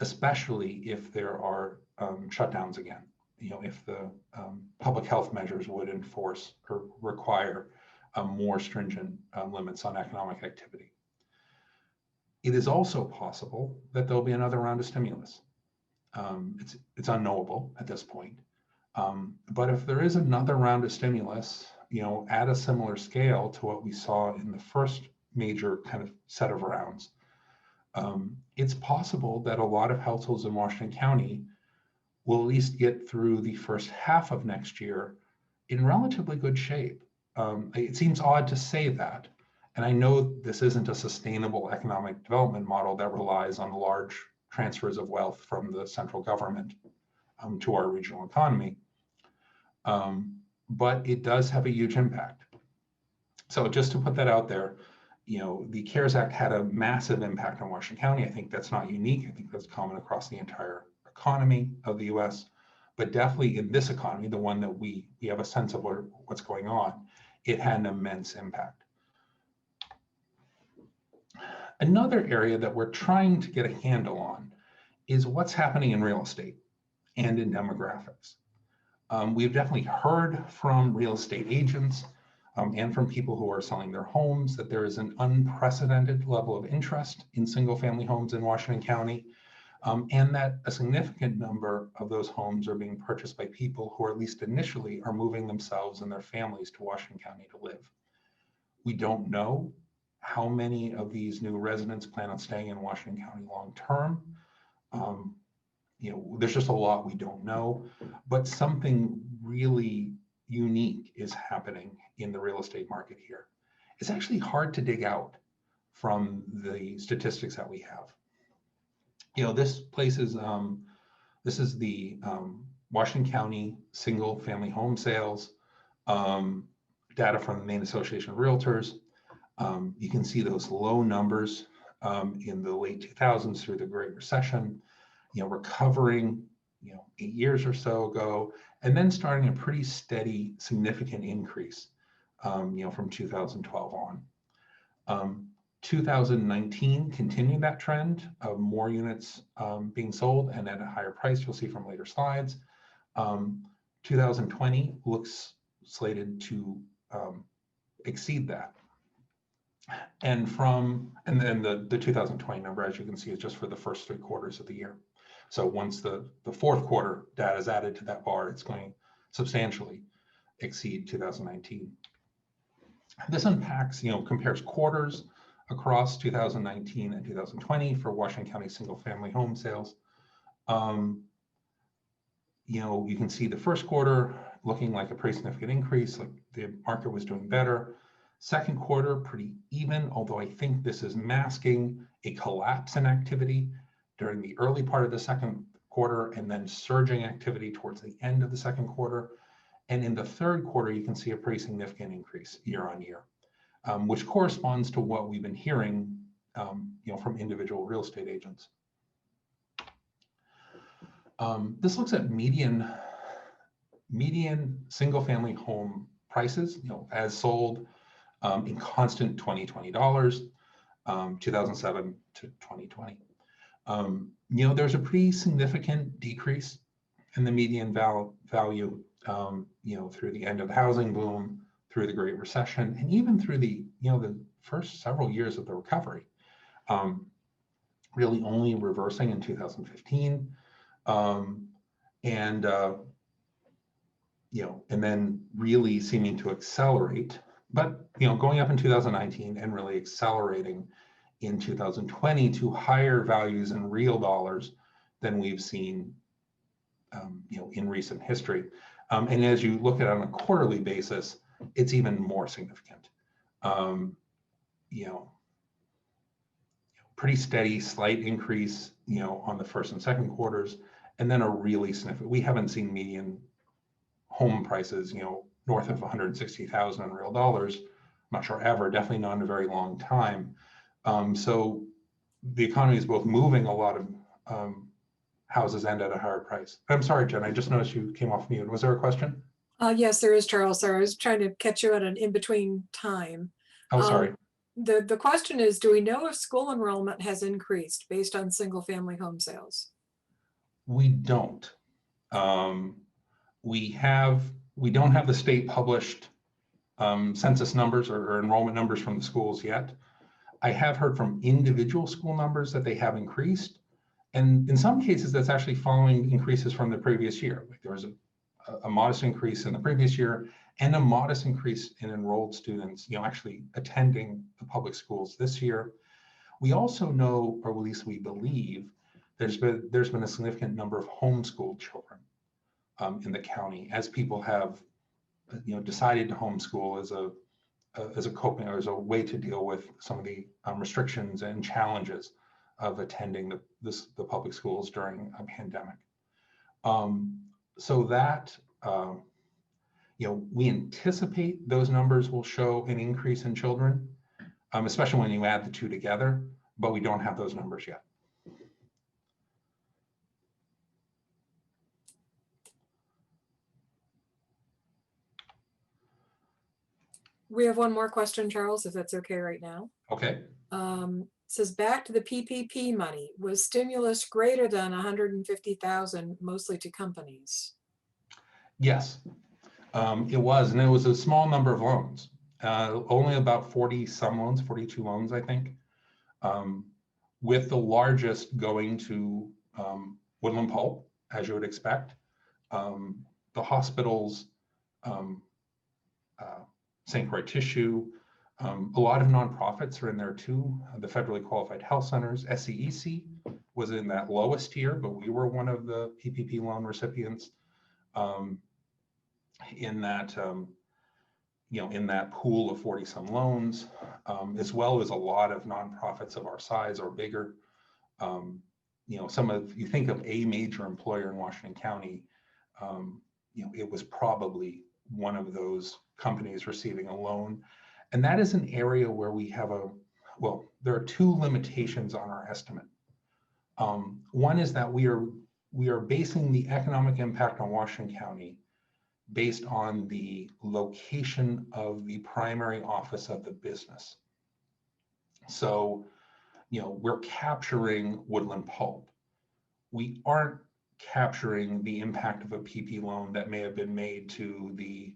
especially if there are shutdowns again. If the public health measures would enforce or require more stringent limits on economic activity. It is also possible that there'll be another round of stimulus. It's unknowable at this point. But if there is another round of stimulus, at a similar scale to what we saw in the first major kind of set of rounds, it's possible that a lot of households in Washington County will at least get through the first half of next year in relatively good shape. It seems odd to say that, and I know this isn't a sustainable economic development model that relies on large transfers of wealth from the central government to our regional economy, but it does have a huge impact. So just to put that out there, the CARES Act had a massive impact on Washington County. I think that's not unique. I think that's common across the entire economy of the US. but definitely in this economy, the one that we have a sense of what's going on, it had an immense impact. Another area that we're trying to get a handle on is what's happening in real estate and in demographics. We've definitely heard from real estate agents and from people who are selling their homes that there is an unprecedented level of interest in single-family homes in Washington County, and that a significant number of those homes are being purchased by people who, at least initially, are moving themselves and their families to Washington County to live. We don't know how many of these new residents plan on staying in Washington County long-term. There's just a lot we don't know, but something really unique is happening in the real estate market here. It's actually hard to dig out from the statistics that we have. This is the Washington County single family home sales data from the Maine Association of Realtors. You can see those low numbers in the late 2000s through the Great Recession, recovering, 8 years or so ago, and then starting a pretty steady, significant increase, from 2012 on. 2019 continued that trend of more units being sold and at a higher price, you'll see from later slides. 2020 looks slated to exceed that. And then the 2020 number, as you can see, is just for the first 3 quarters of the year. So once the fourth quarter data is added to that bar, it's going to substantially exceed 2019. This unpacks, compares quarters across 2019 and 2020 for Washington County single family home sales. You can see the first quarter looking like a pretty significant increase, like the market was doing better. Second quarter, pretty even, although I think this is masking a collapse in activity during the early part of the second quarter and then surging activity towards the end of the second quarter. And in the third quarter, you can see a pretty significant increase year on year, which corresponds to what we've been hearing from individual real estate agents. This looks at median single family home prices, as sold in constant 2020 dollars, 2007 to 2020. There's a pretty significant decrease in the median value, through the end of the housing boom, through the Great Recession, and even through the first several years of the recovery. Really only reversing in 2015, and then really seeming to accelerate, but going up in 2019 and really accelerating in 2020 to higher values in real dollars than we've seen in recent history. And as you look at it on a quarterly basis, it's even more significant. Pretty steady, slight increase, on the first and second quarters, and then a really significant. We haven't seen median home prices, north of 160,000 in real dollars. I'm not sure ever, definitely not in a very long time. So the economy is both moving a lot of houses and at a higher price. I'm sorry, Jen, I just noticed you came off mute. Was there a question? Yes, there is, Charles. Sorry, I was trying to catch you at an in-between time. Oh, sorry. The question is, do we know if school enrollment has increased based on single family home sales? We don't. We don't have the state published census numbers or enrollment numbers from the schools yet. I have heard from individual school numbers that they have increased. And in some cases, that's actually following increases from the previous year. Like there was a modest increase in the previous year and a modest increase in enrolled students, actually attending the public schools this year. We also know, or at least we believe, there's been a significant number of homeschooled children in the county as people have, decided to homeschool as a coping or as a way to deal with some of the restrictions and challenges of attending the public schools during a pandemic. So that, we anticipate those numbers will show an increase in children, especially when you add the two together, but we don't have those numbers yet. We have one more question, Charles, if that's okay right now. Okay. Says back to the PPP money, was stimulus greater than 150,000, mostly to companies? Yes, it was, and it was a small number of loans. Only about 40 some loans, 42 loans, I think, with the largest going to Woodland Pulp, as you would expect. The hospitals, St. Croix Tissue, a lot of nonprofits are in there too. The federally qualified health centers, SCEC was in that lowest tier, but we were one of the PPP loan recipients in that, in that pool of 40 some loans, as well as a lot of nonprofits of our size or bigger. You think of a major employer in Washington County, it was probably one of those companies receiving a loan. And that is an area where we have there are two limitations on our estimate. One is that we are basing the economic impact on Washington County based on the location of the primary office of the business. So, we're capturing Woodland Pulp. We aren't capturing the impact of a PP loan that may have been made to the,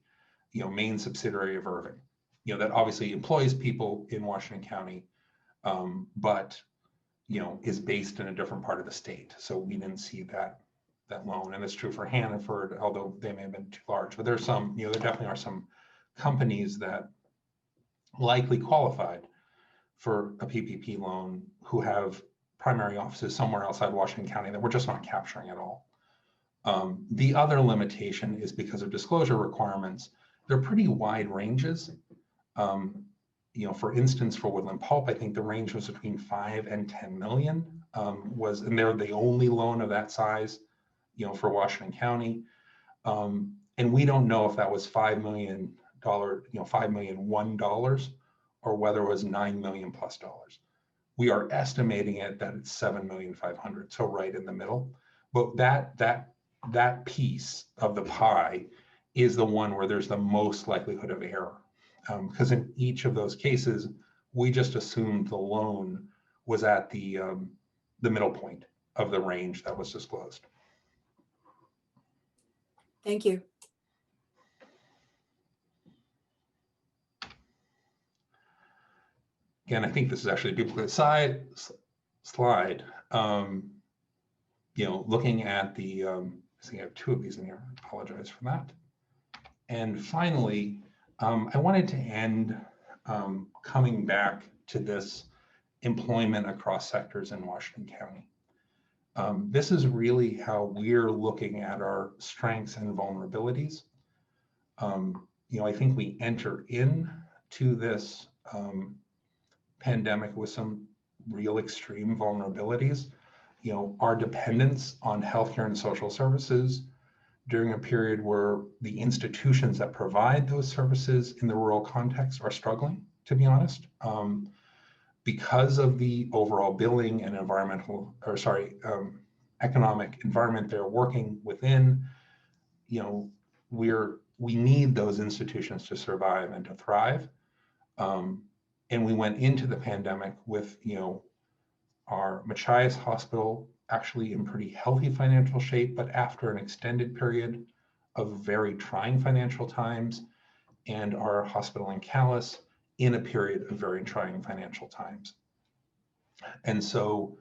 main subsidiary of Irving, that obviously employs people in Washington County, but, is based in a different part of the state. So we didn't see that loan. And it's true for Hannaford, although they may have been too large, but there's some, there definitely are some companies that likely qualified for a PPP loan who have primary offices somewhere outside Washington County that we're just not capturing at all. The other limitation is because of disclosure requirements. They're pretty wide ranges. For instance, for Woodland Pulp, I think the range was between 5 and 10 million, and they're the only loan of that size, for Washington County. And we don't know if that was $5 million, $5 million $1, or whether it was $9 million plus dollars. We are estimating it that it's $7,500,000, so right in the middle. But that piece of the pie is the one where there's the most likelihood of error, because in each of those cases, we just assumed the loan was at the middle point of the range that was disclosed. Thank you. Again, I think this is actually a duplicate slide. Looking at the, I think I have two of these in here. I apologize for that. And finally, I wanted to end coming back to this employment across sectors in Washington County. This is really how we're looking at our strengths and vulnerabilities. I think we enter into this pandemic with some real extreme vulnerabilities. Our dependence on healthcare and social services during a period where the institutions that provide those services in the rural context are struggling, to be honest, because of the overall billing and economic environment they're working within. We need those institutions to survive and to thrive. And we went into the pandemic with, our Machias Hospital actually in pretty healthy financial shape, but after an extended period of very trying financial times, and our hospital in Calais in a period of very trying financial times. And so,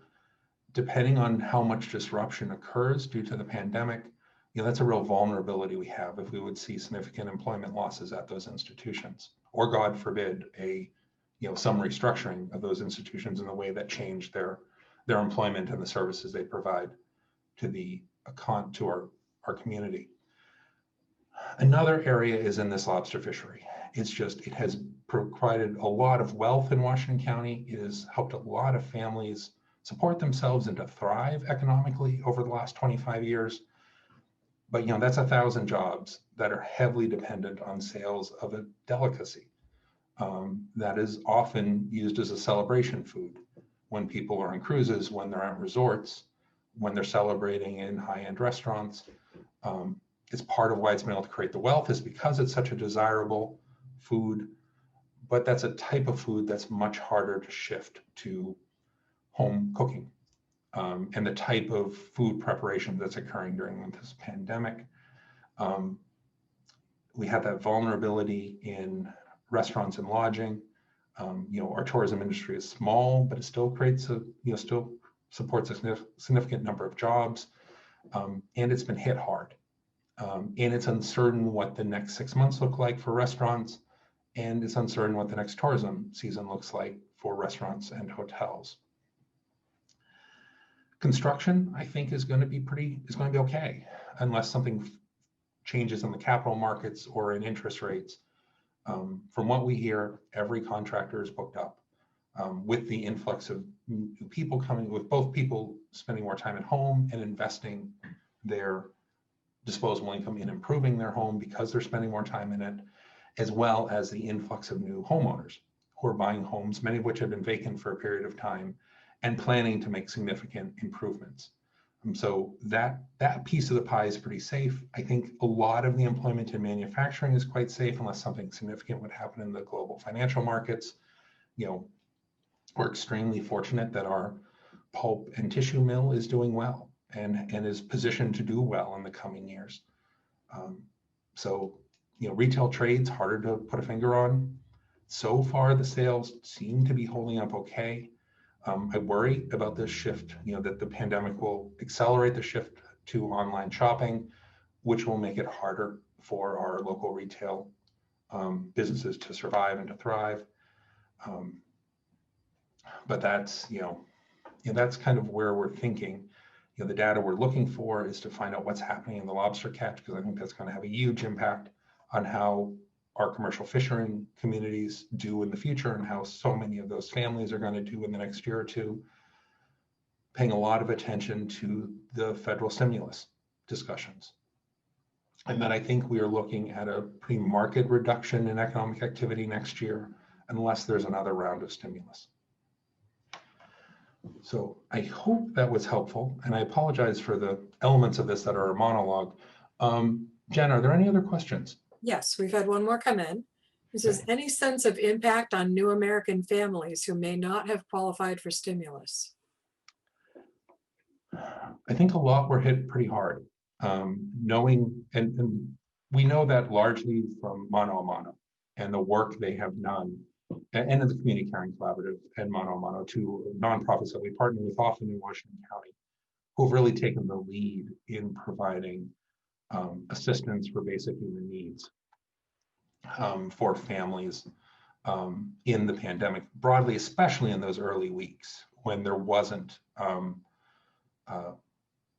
depending on how much disruption occurs due to the pandemic, that's a real vulnerability we have if we would see significant employment losses at those institutions, or God forbid, some restructuring of those institutions in the way that changed their employment and the services they provide to our community. Another area is in this lobster fishery. It has provided a lot of wealth in Washington County. It has helped a lot of families support themselves and to thrive economically over the last 25 years. But that's 1,000 jobs that are heavily dependent on sales of a delicacy that is often used as a celebration food when people are on cruises, when they're at resorts, when they're celebrating in high-end restaurants. It's part of why it's been able to create the wealth, is because it's such a desirable food but that's a type of food that's much harder to shift to home cooking. And the type of food preparation that's occurring during this pandemic. We have that vulnerability in restaurants and lodging. Our tourism industry is small, but it still creates still supports a significant number of jobs, and it's been hit hard. And it's uncertain what the next 6 months look like for restaurants, and it's uncertain what the next tourism season looks like for restaurants and hotels. Construction, I think, is going to be okay, unless something changes in the capital markets or in interest rates. From what we hear, every contractor is booked up. With the influx of new people coming, with both people spending more time at home and investing their disposable income in improving their home because they're spending more time in it, as well as the influx of new homeowners who are buying homes, many of which have been vacant for a period of time, and planning to make significant improvements. So that piece of the pie is pretty safe. I think a lot of the employment in manufacturing is quite safe unless something significant would happen in the global financial markets. We're extremely fortunate that our pulp and tissue mill is doing well and is positioned to do well in the coming years. Retail trade's harder to put a finger on. So far, the sales seem to be holding up okay. I worry about this shift, that the pandemic will accelerate the shift to online shopping, which will make it harder for our local retail businesses to survive and to thrive. But that's, that's kind of where we're thinking. The data we're looking for is to find out what's happening in the lobster catch, because I think that's going to have a huge impact on how our commercial fishing communities do in the future and how so many of those families are going to do in the next year or two, paying a lot of attention to the federal stimulus discussions. And then I think we are looking at a pretty marked reduction in economic activity next year, unless there's another round of stimulus. So I hope that was helpful, and I apologize for the elements of this that are a monologue. Jen, are there any other questions? Yes, we've had one more come in. This is any sense of impact on new American families who may not have qualified for stimulus? I think a lot were hit pretty hard. Knowing, and we know that largely from Mano a Mano and the work they have done, and in the Community Caring Collaborative and Mano a Mano, two nonprofits that we partner with often in Washington County, who've really taken the lead in providing assistance for basic human needs for families in the pandemic broadly, especially in those early weeks when there wasn't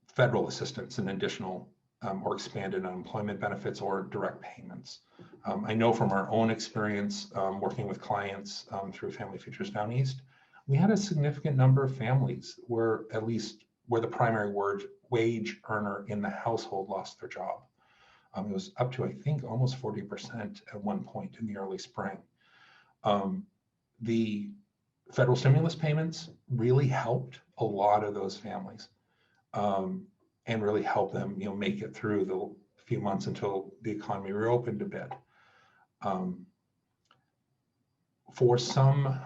federal assistance and additional or expanded unemployment benefits or direct payments. I know from our own experience working with clients through Family Futures Down East, we had a significant number of families where the primary wage earner in the household lost their job. It was up to, I think, almost 40% at one point in the early spring. The federal stimulus payments really helped a lot of those families and really helped them, make it through the few months until the economy reopened a bit. For some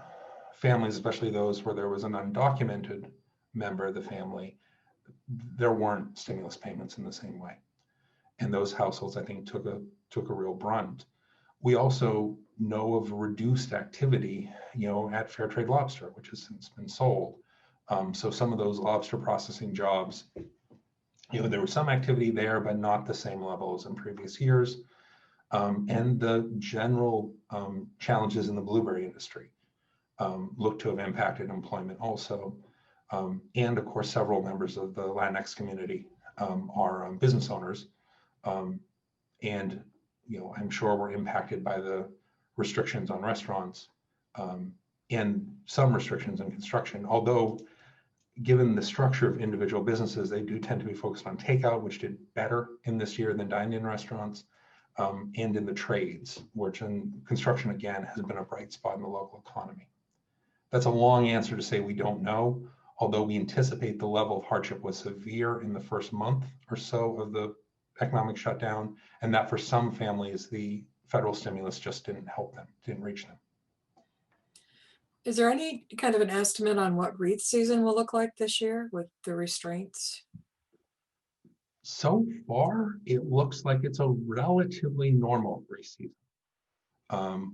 families, especially those where there was an undocumented member of the family, there weren't stimulus payments in the same way. And those households, I think, took a real brunt. We also know of reduced activity, at Fair Trade Lobster, which has since been sold. So some of those lobster processing jobs, there was some activity there, but not the same level as in previous years. And the general challenges in the blueberry industry look to have impacted employment also. And of course, several members of the Latinx community are business owners. And I'm sure we're impacted by the restrictions on restaurants and some restrictions in construction, although given the structure of individual businesses, they do tend to be focused on takeout, which did better in this year than dine-in restaurants, and in the trades, which in construction, again, has been a bright spot in the local economy. That's a long answer to say we don't know, although we anticipate the level of hardship was severe in the first month or so of the economic shutdown, and that for some families, the federal stimulus just didn't help them, didn't reach them. Is there any kind of an estimate on what wreath season will look like this year with the restraints? So far, it looks like it's a relatively normal race season.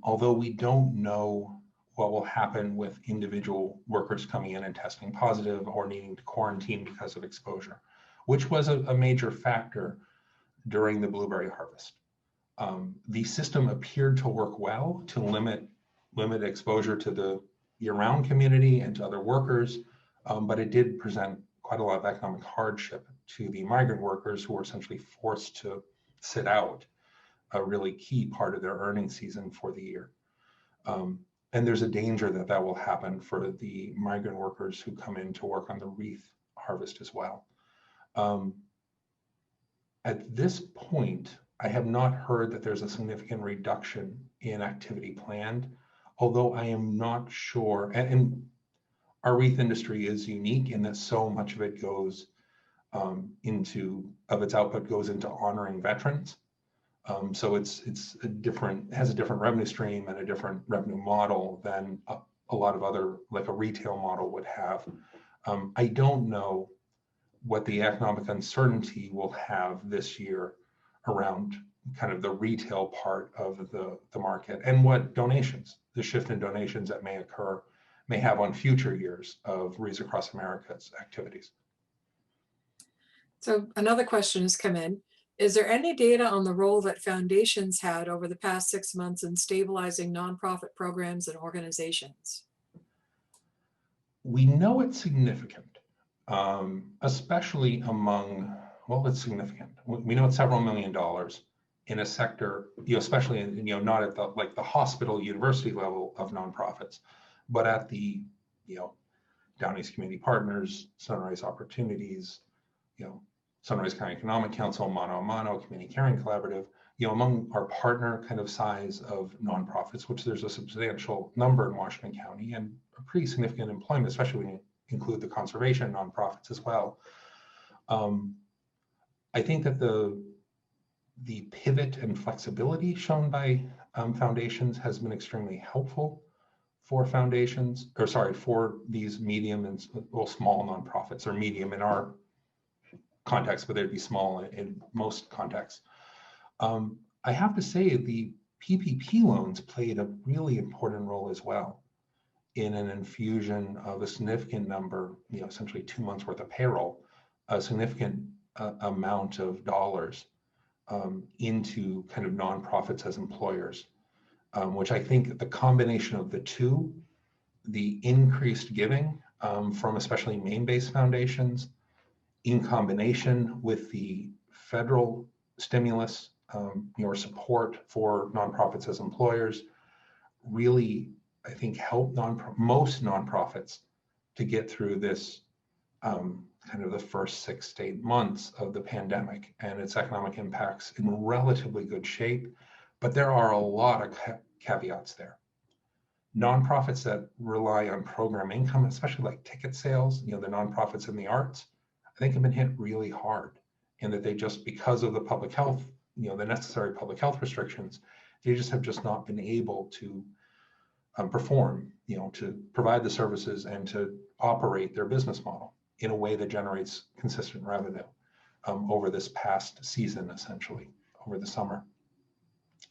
Although we don't know what will happen with individual workers coming in and testing positive or needing to quarantine because of exposure, which was a major factor during the blueberry harvest. The system appeared to work well to limit exposure to the year-round community and to other workers, but it did present quite a lot of economic hardship to the migrant workers who were essentially forced to sit out a really key part of their earning season for the year. And there's a danger that that will happen for the migrant workers who come in to work on the wreath harvest as well. At this point, I have not heard that there's a significant reduction in activity planned, although I am not sure. And our wreath industry is unique in that so much of it goes its output goes into honoring veterans. So it's has a different revenue stream and a different revenue model than a lot of other, like a retail model would have. I don't know what the economic uncertainty will have this year around kind of the retail part of the market, and what the shift in donations that may have on future years of Wreaths Across America's activities. So another question has come in. Is there any data on the role that foundations had over the past 6 months in stabilizing nonprofit programs and organizations? We know it's significant, especially among, well, it's significant. We know it's several $1 million in a sector, especially in, not at the hospital, university level of nonprofits, but at the, Down East Community Partners, Sunrise Opportunities, Sunrise County Economic Council, Mano a Mano, Community Caring Collaborative, among our partner kind of size of nonprofits, which there's a substantial number in Washington County and a pretty significant employment, especially when you include the conservation nonprofits as well. I think that the pivot and flexibility shown by foundations has been extremely helpful for foundations, for these medium and small nonprofits, or medium in our context, but they'd be small in most contexts. I have to say the PPP loans played a really important role as well in an infusion of a significant number, essentially 2 months worth of payroll, a significant amount of dollars into kind of nonprofits as employers, which I think the combination of the two, the increased giving from especially Maine-based foundations, in combination with the federal stimulus or support for nonprofits as employers, really, I think, helped most nonprofits to get through this kind of the first 6 to 8 months of the pandemic and its economic impacts in relatively good shape. But there are a lot of caveats there. Nonprofits that rely on program income, especially like ticket sales, the nonprofits in the arts, I think have been hit really hard, and that they just, because of the public health, the necessary public health restrictions, they just have not been able to perform, to provide the services and to operate their business model in a way that generates consistent revenue over this past season, essentially over the summer.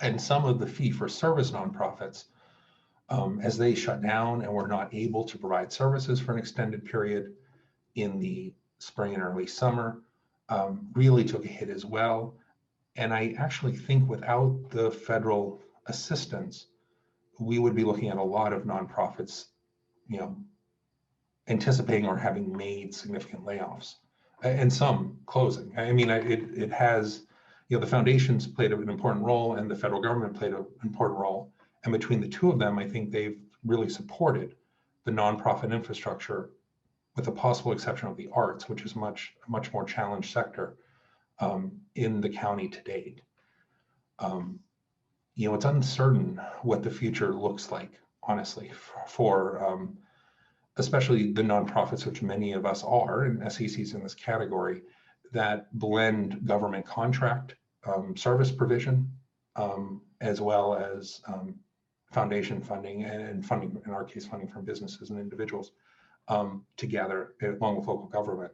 And some of the fee-for-service nonprofits, as they shut down and were not able to provide services for an extended period in the spring and early summer, really took a hit as well. And I actually think without the federal assistance, we would be looking at a lot of nonprofits, anticipating or having made significant layoffs and some closing. I mean, it has, the foundations played an important role and the federal government played an important role. And between the two of them, I think they've really supported the nonprofit infrastructure, with the possible exception of the arts, which is a much more challenged sector in the county to date. It's uncertain what the future looks like, honestly, for especially the nonprofits, which many of us are, and SEC's in this category, that blend government contract service provision, as well as foundation funding and funding, in our case, funding from businesses and individuals together along with local government.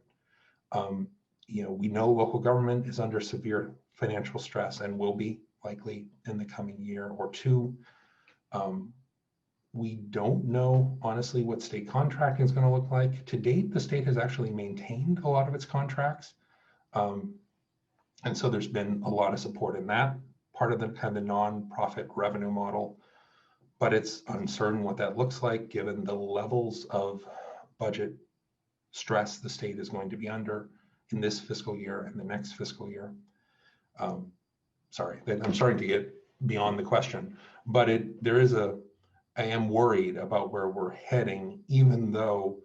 We know local government is under severe financial stress and will be likely in the coming year or two. We don't know, honestly, what state contracting is going to look like. To date, the state has actually maintained a lot of its contracts. And so there's been a lot of support in that part of the kind of the nonprofit revenue model, but it's uncertain what that looks like given the levels of budget stress the state is going to be under in this fiscal year and the next fiscal year. Sorry, I'm starting to get beyond the question, but I am worried about where we're heading, even though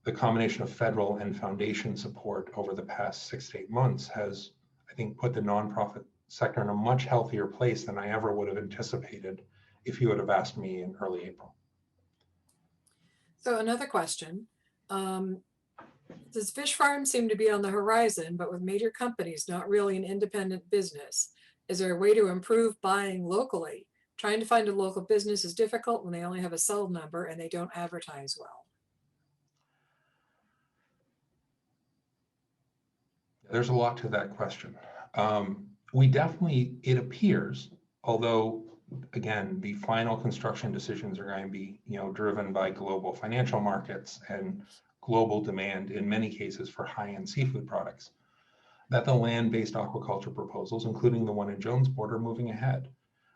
the combination of federal and foundation support over the past 6 to 8 months has, I think, put the nonprofit sector in a much healthier place than I ever would have anticipated if you would have asked me in early April. So another question. Does fish farms seem to be on the horizon, but with major companies not really an independent business? Is there a way to improve buying locally? Trying to find a local business is difficult when they only have a cell number and they don't advertise well. There's a lot to that question. We definitely, it appears, although again, the final construction decisions are going to be, driven by global financial markets and global demand in many cases for high-end seafood products, that the land-based aquaculture proposals, including the one in Jonesport, are moving ahead,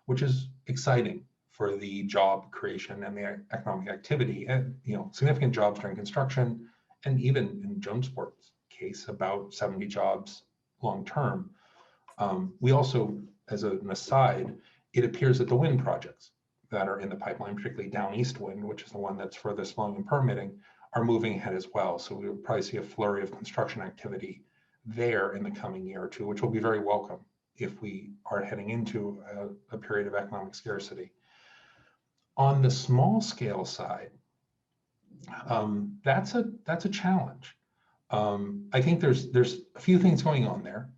which is exciting for the job creation and the economic activity and, significant jobs during construction, and even in Jonesport's case, about 70 jobs long-term. We also, as an aside, it appears that the wind projects that are in the pipeline, particularly Down East Wind, which is the one that's furthest along in permitting, are moving ahead as well. So we'll probably see a flurry of construction activity there in the coming year or two, which will be very welcome if we are heading into a period of economic scarcity. On the small scale side, that's a challenge. I think there's a few things going on there.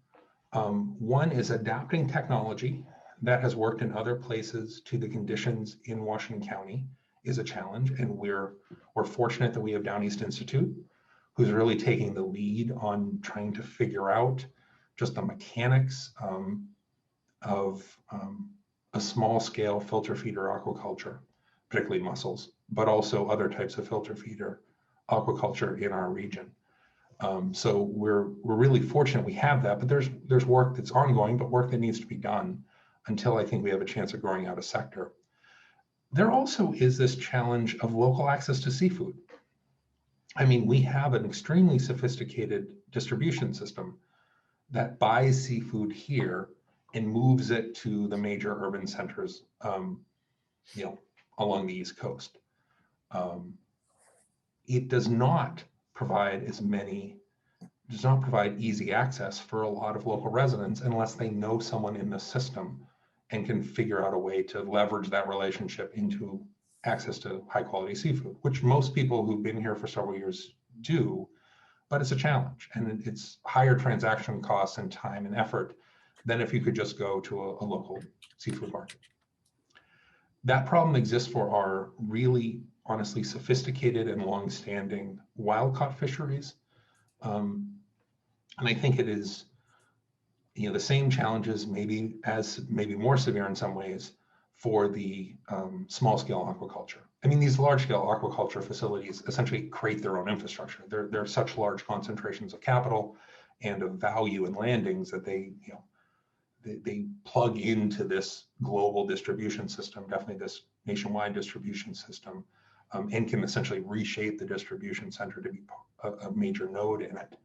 One is adapting technology that has worked in other places to the conditions in Washington County is a challenge, and we're fortunate that we have Down East Institute, who's really taking the lead on trying to figure out just the mechanics of a small scale filter feeder aquaculture, particularly mussels, but also other types of filter feeder aquaculture in our region. So we're really fortunate we have that, but there's work that's ongoing, but work that needs to be done until I think we have a chance of growing out a sector. There also is this challenge of local access to seafood. I mean, we have an extremely sophisticated distribution system that buys seafood here and moves it to the major urban centers, along the East Coast. It does not provide easy access for a lot of local residents unless they know someone in the system and can figure out a way to leverage that relationship into access to high quality seafood, which most people who've been here for several years do, but it's a challenge and it's higher transaction costs and time and effort than if you could just go to a local seafood market. That problem exists for our really, honestly, sophisticated and long-standing wild-caught fisheries. And I think it is, the same challenges, maybe more severe in some ways, for the small-scale aquaculture. I mean, these large-scale aquaculture facilities essentially create their own infrastructure. They're such large concentrations of capital and of value in landings that they plug into this global distribution system, definitely this nationwide distribution system, and can essentially reshape the distribution center to be a major node in it.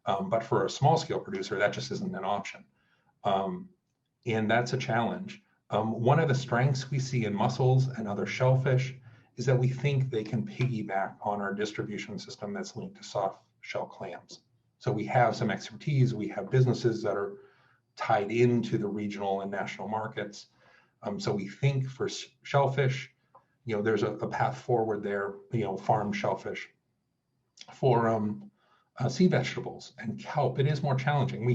But for a small scale producer, that just isn't an option. And that's a challenge. One of the strengths we see in mussels and other shellfish is that we think they can piggyback on our distribution system that's linked to soft shell clams. So we have some expertise, we have businesses that are tied into the regional and national markets. So we think for shellfish, there's a path forward there, farmed shellfish. For sea vegetables and kelp, it is more challenging.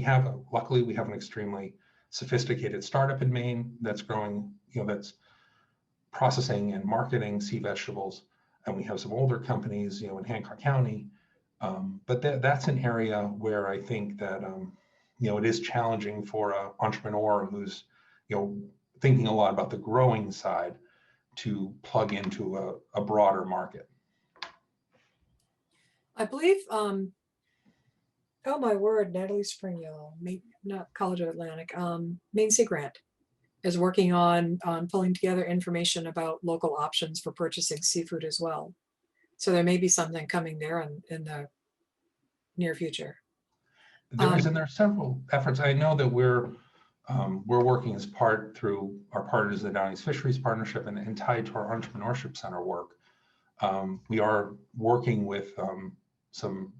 Luckily, we have an extremely sophisticated startup in Maine that's growing, that's processing and marketing sea vegetables, and we have some older companies, in Hancock County. But that's an area where I think that it is challenging for an entrepreneur who's thinking a lot about the growing side to plug into a broader market. I believe, oh my word, Natalie Springhill, not College of Atlantic, Maine Sea Grant is working on pulling together information about local options for purchasing seafood as well. So there may be something coming there in the near future. There is, and there are several efforts. I know that we're working as part through our partners, the Downey's Fisheries Partnership, and tied to our Entrepreneurship Center work. We are working with some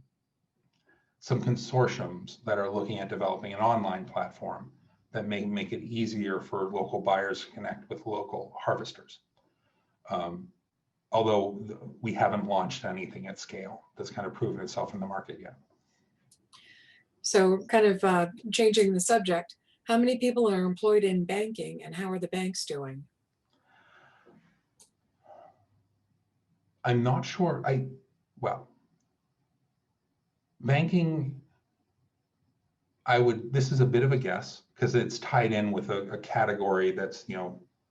consortiums that are looking at developing an online platform that may make it easier for local buyers to connect with local harvesters. Although we haven't launched anything at scale that's kind of proven itself in the market yet. So kind of changing the subject, how many people are employed in banking and how are the banks doing? I'm not sure. Well, banking, this is a bit of a guess because it's tied in with a category that's,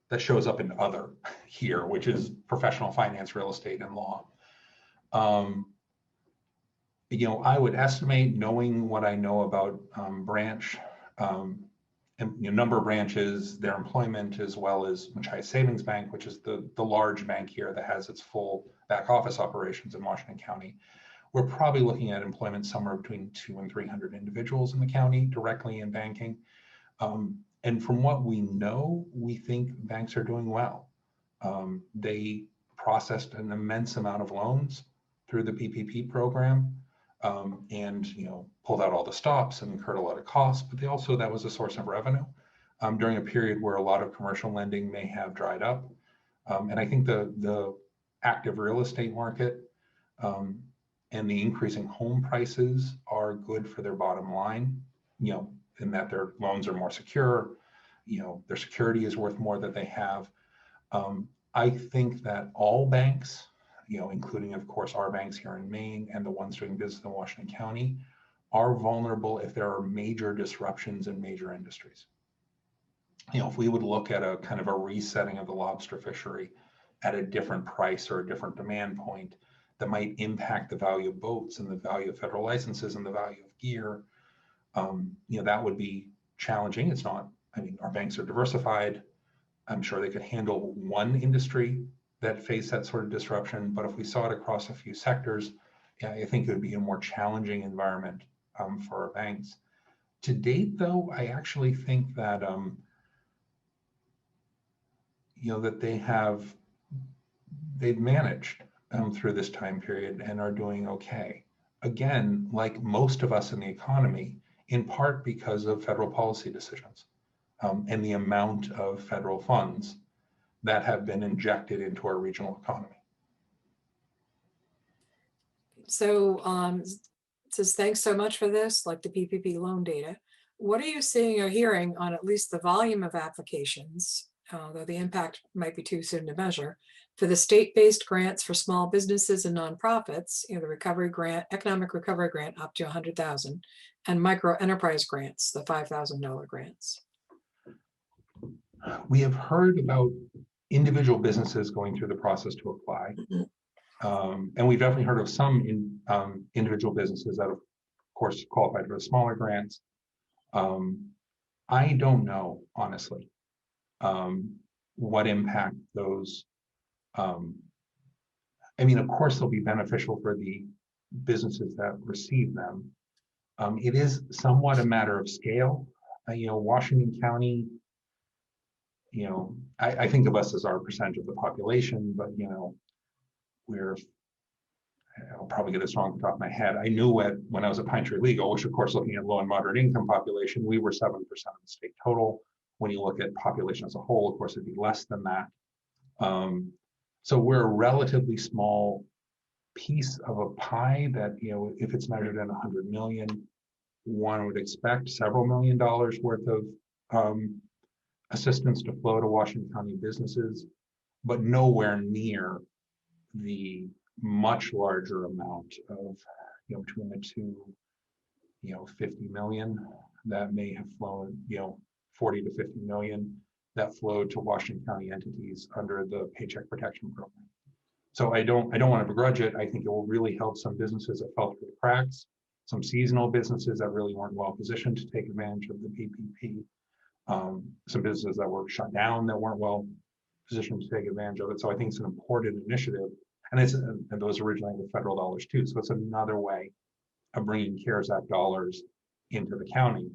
that shows up in other here, which is professional finance, real estate, and law. I would estimate, knowing what I know about branch and number of branches, their employment, as well as Machias Savings Bank, which is the large bank here that has its full back office operations in Washington County. We're probably looking at employment somewhere between 200 and 300 individuals in the county directly in banking. And from what we know, we think banks are doing well. They processed an immense amount of loans through the PPP program, and pulled out all the stops and incurred a lot of costs. But that was a source of revenue during a period where a lot of commercial lending may have dried up. And I think the active real estate market and the increasing home prices are good for their bottom line, in that their loans are more secure, their security is worth more that they have. I think that all banks, including of course our banks here in Maine and the ones doing business in Washington County, are vulnerable if there are major disruptions in major industries. If we would look at a kind of a resetting of the lobster fishery at a different price or a different demand point that might impact the value of boats and the value of federal licenses and the value of gear, that would be challenging. It's not, our banks are diversified. I'm sure they could handle one industry that faced that sort of disruption, but if we saw it across a few sectors, I think it would be a more challenging environment for our banks. To date, though, I actually think that that they've managed through this time period and are doing okay. Again, like most of us in the economy, in part because of federal policy decisions and the amount of federal funds that have been injected into our regional economy. So says, thanks so much for this, like the PPP loan data. What are you seeing or hearing on at least the volume of applications, though the impact might be too soon to measure, for the state-based grants for small businesses and nonprofits, the recovery grant, economic recovery grant up to 100,000, and micro enterprise grants, the $5,000 grants? We have heard about individual businesses going through the process to apply. And we've definitely heard of some individual businesses that have, of course, qualified for the smaller grants. I don't know, honestly, what impact those, of course, they'll be beneficial for the businesses that receive them. It is somewhat a matter of scale. Washington County, I think of us as our percentage of the population, but I'll probably get this wrong off the top of my head. I knew when I was at Pine Tree Legal, which of course looking at low and moderate income population, we were 7% of the state total. When you look at population as a whole, of course, it'd be less than that. So we're a relatively small piece of a pie that, if it's measured in 100 million, one would expect several $1 million worth of assistance to flow to Washington County businesses. but nowhere near the much larger amount of, between the two, 50 million that may have flown, 40 to 50 million that flowed to Washington County entities under the Paycheck Protection Program. So I don't want to begrudge it. I think it will really help some businesses that fell through the cracks, some seasonal businesses that really weren't well positioned to take advantage of the PPP, some businesses that were shut down that weren't well positioned to take advantage of it. So I think it's an important initiative, and those originally were federal dollars too. So it's another way of bringing CARES Act dollars into the county.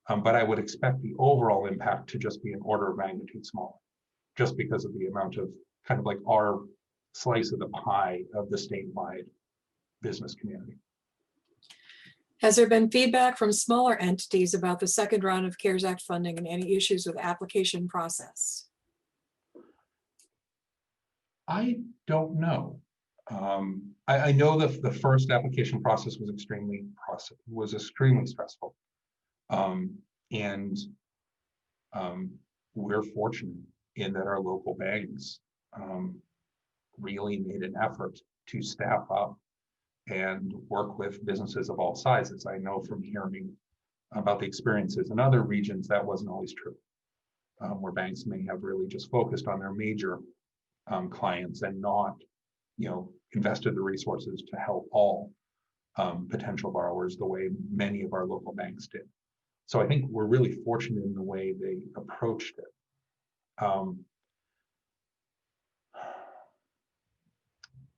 But I would expect the overall impact to just be an order of magnitude smaller, just because of the amount of kind of like our slice of the pie of the statewide business community. Has there been feedback from smaller entities about the second round of CARES Act funding and any issues with application process? I don't know. I know that the first application process was extremely stressful. And we're fortunate in that our local banks really made an effort to staff up and work with businesses of all sizes. I know from hearing about the experiences in other regions that wasn't always true, where banks may have really just focused on their major clients and not, invested the resources to help all potential borrowers the way many of our local banks did. So I think we're really fortunate in the way they approached it.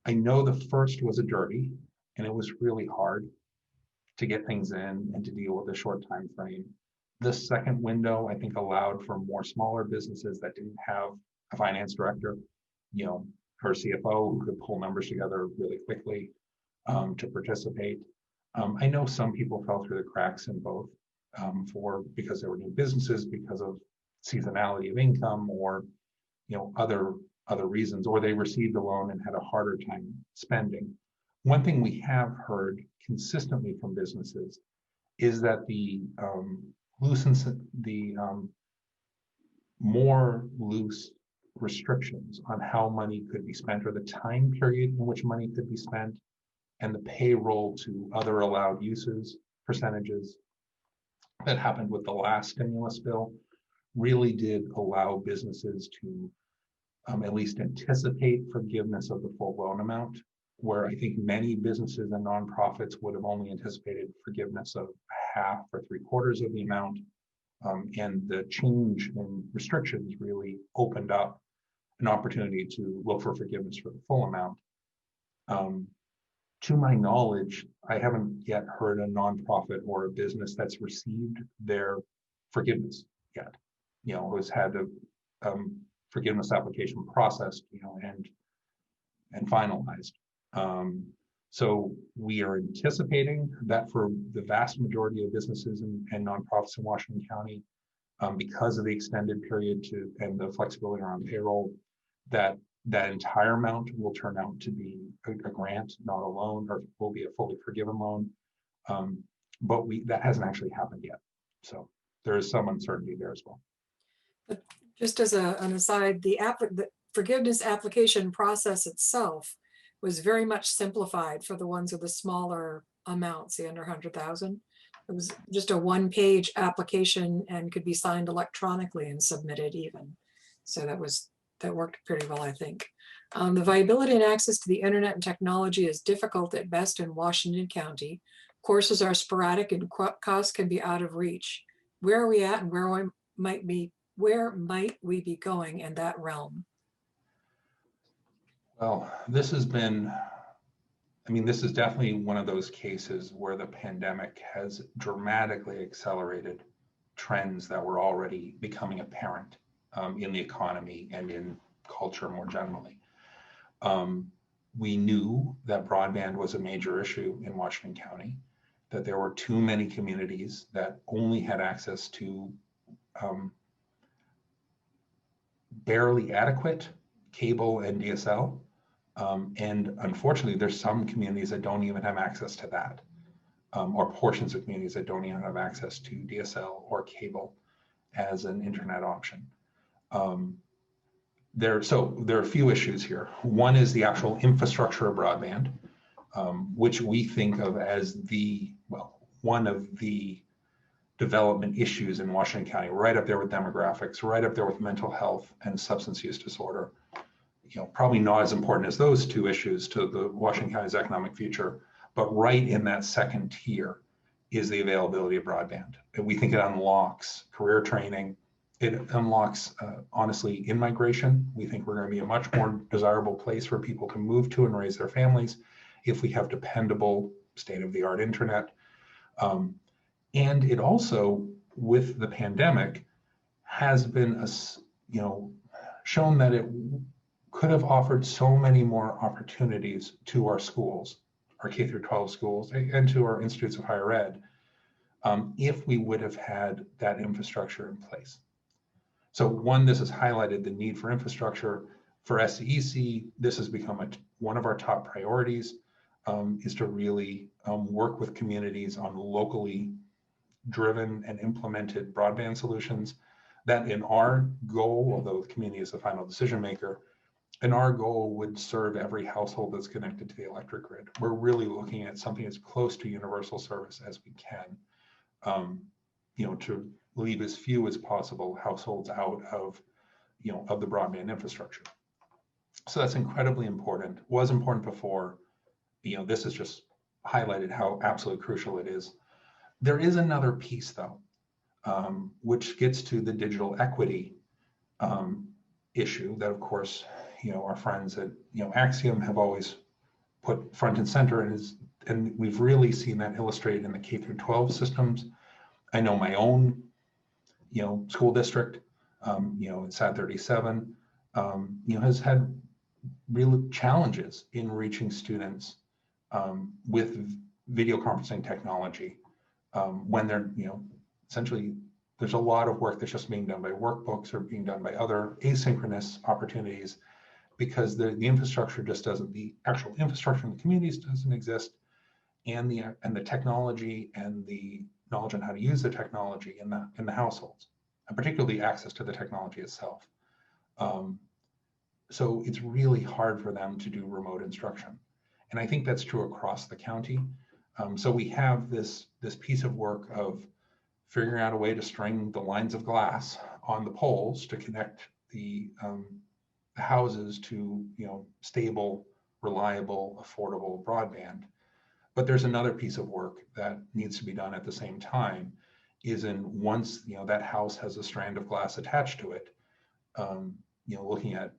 I know the first was a dirty, and it was really hard to get things in and to deal with a short time frame. The second window, I think, allowed for more smaller businesses that didn't have a finance director, her CFO, who could pull numbers together really quickly to participate. I know some people fell through the cracks in both because they were new businesses, because of seasonality of income, or other reasons, or they received a loan and had a harder time spending. One thing we have heard consistently from businesses is that the more loose restrictions on how money could be spent, or the time period in which money could be spent, and the payroll to other allowed uses percentages that happened with the last stimulus bill really did allow businesses to at least anticipate forgiveness of the full loan amount, where I think many businesses and nonprofits would have only anticipated forgiveness of half or 3/4 of the amount. And the change in restrictions really opened up an opportunity to look for forgiveness for the full amount. To my knowledge, I haven't yet heard a nonprofit or a business that's received their forgiveness yet, who's had a forgiveness application processed, and finalized. So we are anticipating that for the vast majority of businesses and nonprofits in Washington County, because of the extended period and the flexibility around payroll, that entire amount will turn out to be a grant, not a loan, or will be a fully forgiven loan. But that hasn't actually happened yet. So there is some uncertainty there as well. But just as an aside, the forgiveness application process itself was very much simplified for the ones with the smaller amounts, the under 100,000. It was just a one-page application and could be signed electronically and submitted even. So that worked pretty well, I think. The viability and access to the internet and technology is difficult at best in Washington County. Courses are sporadic and costs can be out of reach. Where are we at, and where might we be going in that realm? Well, this is definitely one of those cases where the pandemic has dramatically accelerated trends that were already becoming apparent in the economy and in culture more generally. We knew that broadband was a major issue in Washington County, that there were too many communities that only had access to barely adequate cable and DSL. And unfortunately, there's some communities that don't even have access to that, or portions of communities that don't even have access to DSL or cable as an internet option. there are a few issues here. One is the actual infrastructure of broadband, which we think of as one of the development issues in Washington County, right up there with demographics, right up there with mental health and substance use disorder. Probably not as important as those two issues to the Washington County's economic future, but right in that second tier is the availability of broadband. And we think it unlocks career training. It unlocks, honestly, in-migration. We think we're going to be a much more desirable place for people to move to and raise their families if we have dependable, state-of-the-art internet. And it also, with the pandemic, has been shown that it could have offered so many more opportunities to our schools, our K through 12 schools, and to our institutes of higher ed, if we would have had that infrastructure in place. So one, this has highlighted the need for infrastructure. For SCEC, this has become one of our top priorities, is to really work with communities on locally driven and implemented broadband solutions that in our goal, although the community is the final decision maker, in our goal would serve every household that's connected to the electric grid. We're really looking at something as close to universal service as we can, to leave as few as possible households out of the broadband infrastructure. So that's incredibly important. Was important before. This has just highlighted how absolutely crucial it is. There is another piece, though, which gets to the digital equity issue that, of course, our friends at Axiom have always put front and center, and we've really seen that illustrated in the K through 12 systems. I know my own school district, SAT 37, has had real challenges in reaching students with video conferencing technology when they're essentially, there's a lot of work that's just being done by workbooks or being done by other asynchronous opportunities, because the infrastructure just doesn't, the actual infrastructure in the communities doesn't exist, and the technology and the knowledge on how to use the technology in the households, and particularly access to the technology itself. So it's really hard for them to do remote instruction. And I think that's true across the county. So we have this piece of work of figuring out a way to string the lines of glass on the poles to connect the houses to stable, reliable, affordable broadband. But there's another piece of work that needs to be done at the same time, is once that house has a strand of glass attached to it, looking at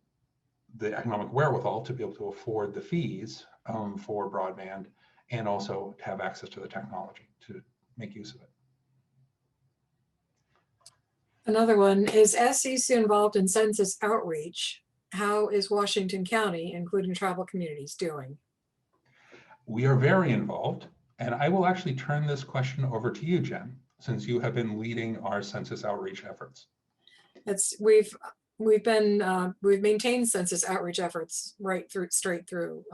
the economic wherewithal to be able to afford the fees for broadband, and also to have access to the technology to make use of it. Another one is SCEC involved in census outreach. How is Washington County, including tribal communities, doing? We are very involved, and I will actually turn this question over to you, Jen, since you have been leading our census outreach efforts. We've maintained census outreach efforts straight through.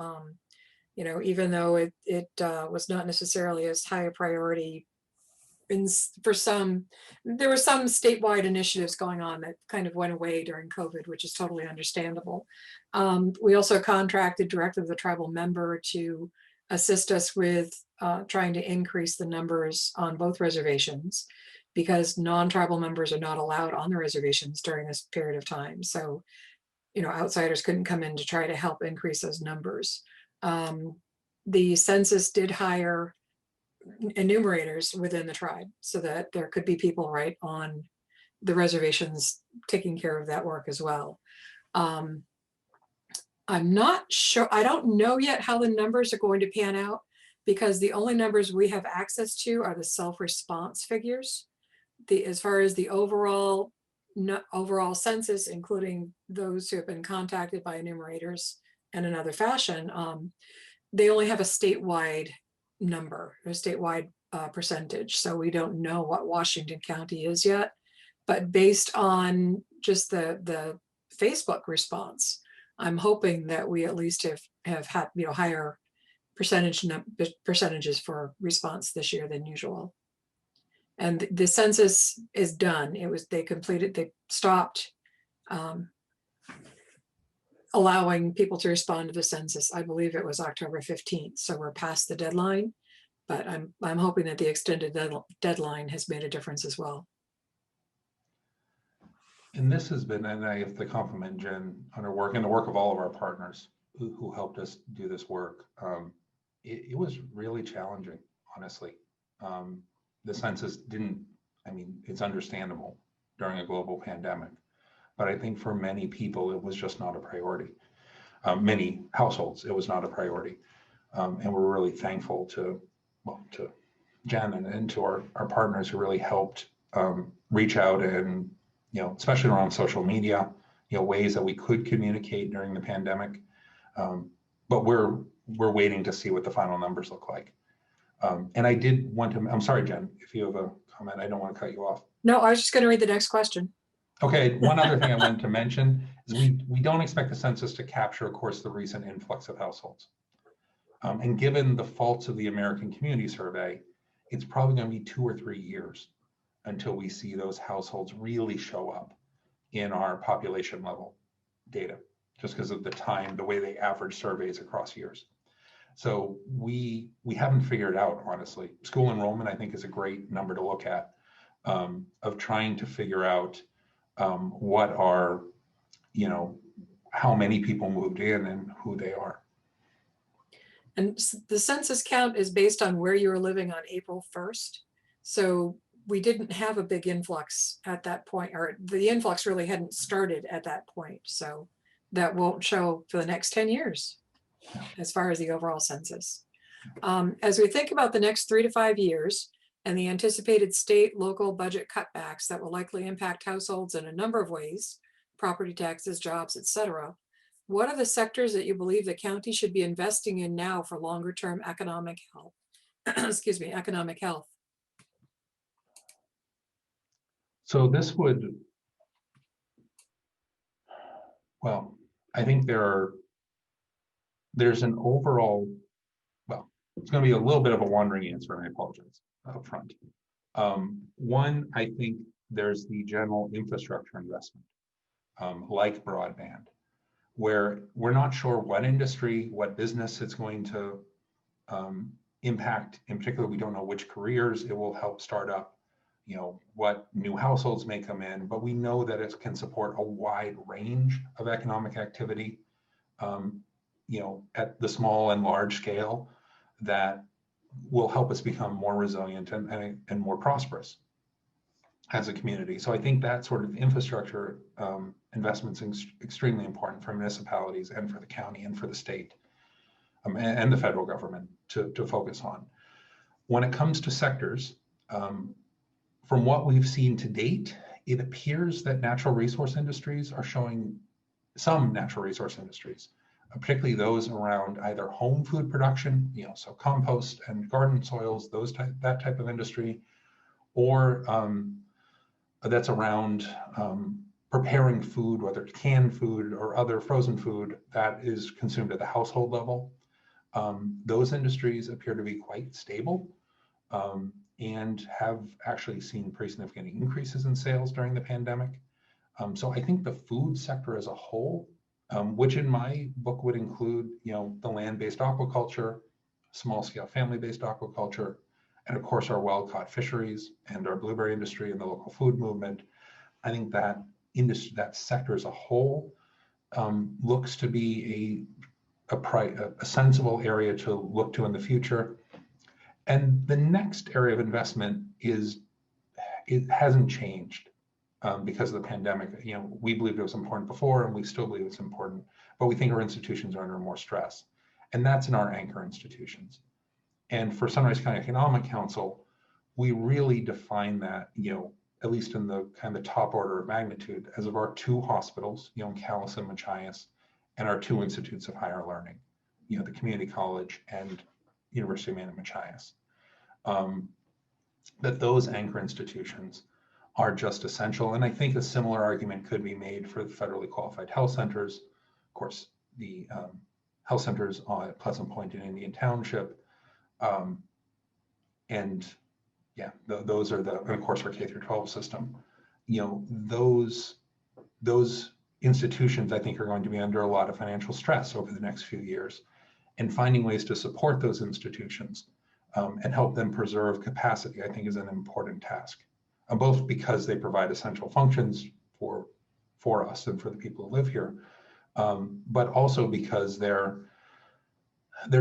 Even though it was not necessarily as high a priority for some, there were some statewide initiatives going on that kind of went away during COVID, which is totally understandable. We also contracted directly with a tribal member to assist us with trying to increase the numbers on both reservations, because non-tribal members are not allowed on the reservations during this period of time. So, outsiders couldn't come in to try to help increase those numbers. The census did hire enumerators within the tribe so that there could be people right on the reservations taking care of that work as well. I'm not sure, I don't know yet how the numbers are going to pan out, because the only numbers we have access to are the self-response figures. As far as the overall census, including those who have been contacted by enumerators in another fashion, they only have a statewide number, a statewide percentage. So we don't know what Washington County is yet, but based on just the Facebook response, I'm hoping that we at least have had higher percentages for response this year than usual. And the census is done. They stopped allowing people to respond to the census. I believe it was October 15th, so we're past the deadline, but I'm hoping that the extended deadline has made a difference as well. And this has been, and I have to compliment Jen on her work and the work of all of our partners who helped us do this work. It was really challenging, honestly. The census didn't, I mean, it's understandable during a global pandemic, but I think for many people, it was just not a priority. Many households, it was not a priority. And we're really thankful to, well, to Jen and to our partners who really helped reach out and, you know, especially around social media, you know, ways that we could communicate during the pandemic. But we're waiting to see what the final numbers look like. And I did want to, I'm sorry, Jen, if you have a comment, I don't want to cut you off. No, I was just going to read the next question. Okay, one other thing I wanted to mention is we don't expect the census to capture, of course, the recent influx of households. And given the faults of the American Community Survey, it's probably going to be 2 or 3 years until we see those households really show up in our population level data, just because of the time, the way they average surveys across years. So we haven't figured out, honestly. School enrollment, I think, is a great number to look at, of trying to figure out what are, you know, how many people moved in and who they are. And the census count is based on where you were living on April 1st. So we didn't have a big influx at that point, or the influx really hadn't started at that point. So that won't show for the next 10 years as far as the overall census. As we think about the next 3 to 5 years and the anticipated state, local budget cutbacks that will likely impact households in a number of ways, property taxes, jobs, etc., what are the sectors that you believe the county should be investing in now for longer term economic health? Excuse me, economic health. So this would, well, I think there's an overall, well, it's going to be a little bit of a wandering answer, and I apologize up front. One, I think there's the general infrastructure investment, like broadband, where we're not sure what industry, what business it's going to impact. In particular, we don't know which careers it will help start up, you know, what new households may come in, but we know that it can support a wide range of economic activity, you know, at the small and large scale, that will help us become more resilient and more prosperous as a community. So I think that sort of infrastructure investments is extremely important for municipalities and for the county and for the state and the federal government to focus on. When it comes to sectors, from what we've seen to date, it appears that natural resource industries are showing, some natural resource industries, particularly those around either home food production, you know, so compost and garden soils, that type of industry, or that's around preparing food, whether it's canned food or other frozen food that is consumed at the household level. Those industries appear to be quite stable and have actually seen pretty significant increases in sales during the pandemic. So I think the food sector as a whole, which in my book would include, you know, the land-based aquaculture, small-scale family-based aquaculture, and of course our wild-caught fisheries and our blueberry industry and the local food movement. I think that industry, that sector as a whole, looks to be a sensible area to look to in the future. And the next area of investment is, it hasn't changed because of the pandemic. You know, we believed it was important before, and we still believe it's important, but we think our institutions are under more stress, and that's in our anchor institutions. And for Sunrise County Economic Council, we really define that, you know, at least in the kind of the top order of magnitude, as of our 2 hospitals, you know, Calais and Machias, and our 2 institutes of higher learning, you know, the community college and University of Maine Machias, that those anchor institutions are just essential. And I think a similar argument could be made for the federally qualified health centers. Of course, the health centers at Pleasant Point and Indian Township. And yeah, those are and of course our K through 12 system. You know, those institutions, I think, are going to be under a lot of financial stress over the next few years, and finding ways to support those institutions and help them preserve capacity, I think, is an important task, both because they provide essential functions for us and for the people who live here, but also because they're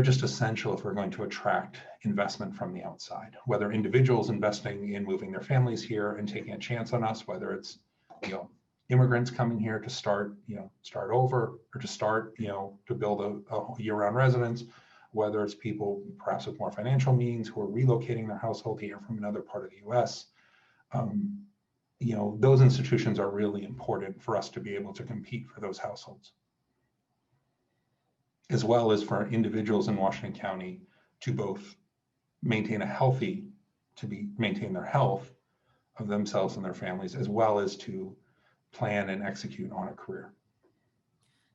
just essential if we're going to attract investment from the outside, whether individuals investing in moving their families here and taking a chance on us, whether it's, immigrants coming here to start over, or to build a year-round residence, whether it's people perhaps with more financial means who are relocating their household here from another part of the US. Those institutions are really important for us to be able to compete for those households, as well as for individuals in Washington County to both maintain their health of themselves and their families, as well as to plan and execute on a career.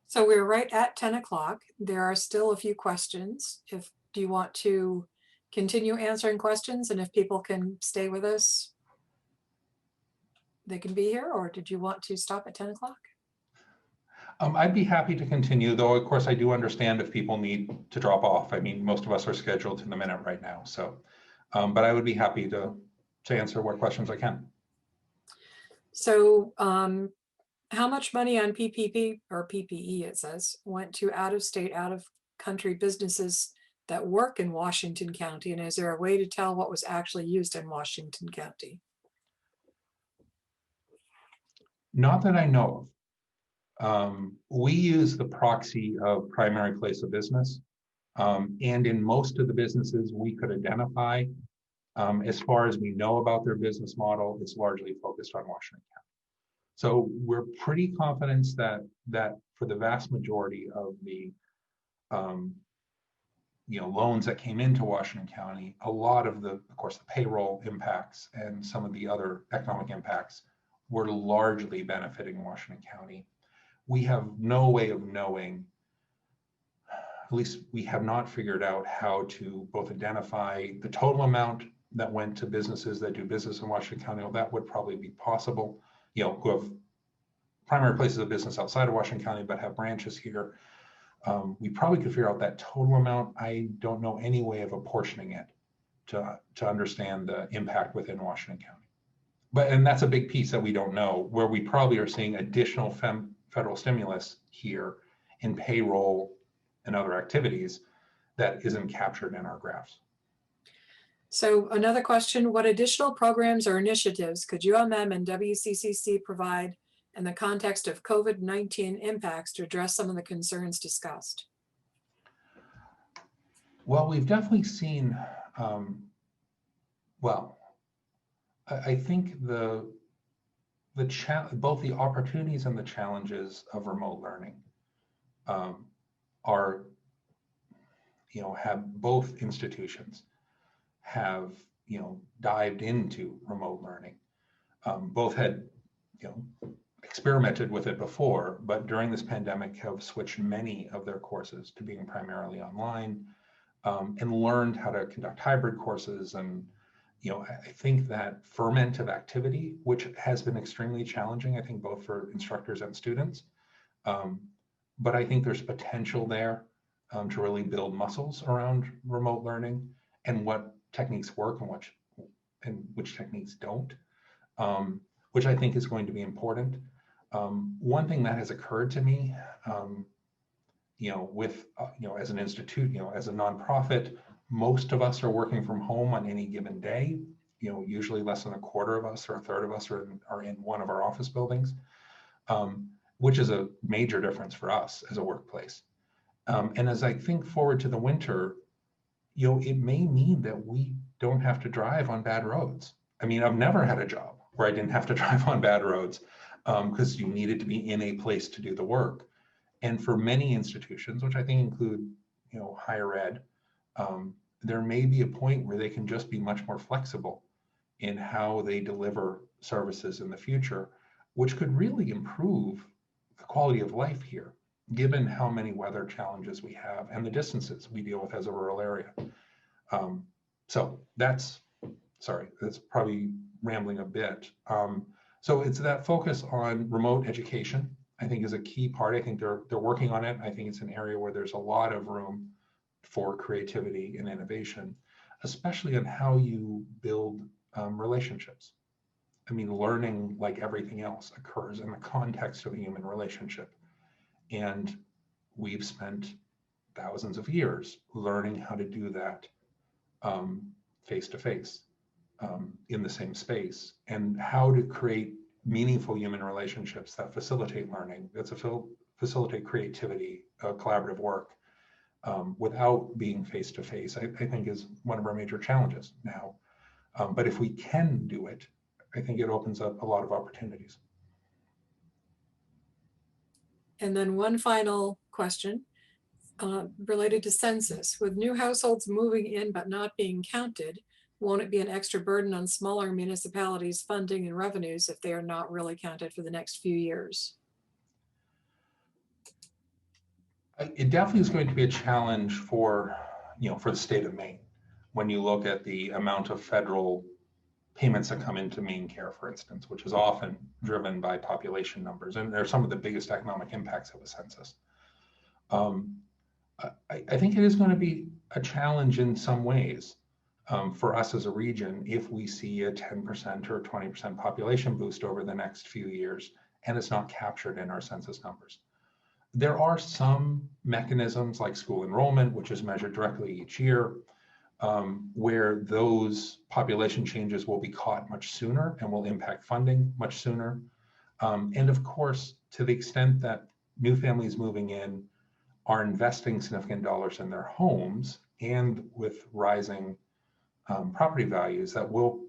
So we're right at 10 o'clock. There are still a few questions. Do you want to continue answering questions? And if people can stay with us, they can be here, or did you want to stop at 10 o'clock? I'd be happy to continue, though, of course, I do understand if people need to drop off. I mean, most of us are scheduled to the minute right now. So, but I would be happy to answer what questions I can. So how much money on PPP or PPE, it says, went to out-of-state, out-of-country businesses that work in Washington County? And is there a way to tell what was actually used in Washington County? Not that I know of. We use the proxy of primary place of business. And in most of the businesses we could identify, as far as we know about their business model, it's largely focused on Washington County. So we're pretty confident that for the vast majority of the loans that came into Washington County, a lot of course, the payroll impacts and some of the other economic impacts were largely benefiting Washington County. We have no way of knowing, at least we have not figured out how to both identify the total amount that went to businesses that do business in Washington County. Well, that would probably be possible, who have primary places of business outside of Washington County, but have branches here. We probably could figure out that total amount. I don't know any way of apportioning it to understand the impact within Washington County. And that's a big piece that we don't know, where we probably are seeing additional federal stimulus here in payroll and other activities that isn't captured in our graphs. So another question, what additional programs or initiatives could UMM and WCCC provide in the context of COVID-19 impacts to address some of the concerns discussed? Well, we've definitely seen, I think both the opportunities and the challenges of remote learning have both institutions have dived into remote learning. Both had experimented with it before, but during this pandemic have switched many of their courses to being primarily online, and learned how to conduct hybrid courses. And I think that ferment of activity, which has been extremely challenging, I think both for instructors and students, but I think there's potential there to really build muscles around remote learning and what techniques work and which techniques don't, which I think is going to be important. One thing that has occurred to me, as an institute, as a nonprofit, most of us are working from home on any given day. Usually less than a quarter of us or a third of us are in one of our office buildings, which is a major difference for us as a workplace. And as I think forward to the winter, it may mean that we don't have to drive on bad roads. I mean, I've never had a job where I didn't have to drive on bad roads because you needed to be in a place to do the work. And for many institutions, which I think include, higher ed, there may be a point where they can just be much more flexible in how they deliver services in the future, which could really improve the quality of life here, given how many weather challenges we have and the distances we deal with as a rural area. So that's probably rambling a bit. So it's that focus on remote education, I think is a key part. I think they're working on it. I think it's an area where there's a lot of room for creativity and innovation, especially on how you build relationships. I mean, learning, like everything else, occurs in the context of a human relationship. And we've spent thousands of years learning how to do that face to face in the same space, and how to create meaningful human relationships that facilitate learning, that facilitate creativity, collaborative work without being face to face, I think is one of our major challenges now. But if we can do it, I think it opens up a lot of opportunities. And then one final question related to census. With new households moving in but not being counted, won't it be an extra burden on smaller municipalities' funding and revenues if they are not really counted for the next few years? It definitely is going to be a challenge for, for the state of Maine. When you look at the amount of federal payments that come into Maine Care, for instance, which is often driven by population numbers, and they're some of the biggest economic impacts of a census. I think it is going to be a challenge in some ways for us as a region if we see a 10% or 20% population boost over the next few years, and it's not captured in our census numbers. There are some mechanisms like school enrollment, which is measured directly each year, where those population changes will be caught much sooner and will impact funding much sooner. And of course, to the extent that new families moving in are investing significant dollars in their homes, and with rising property values, that will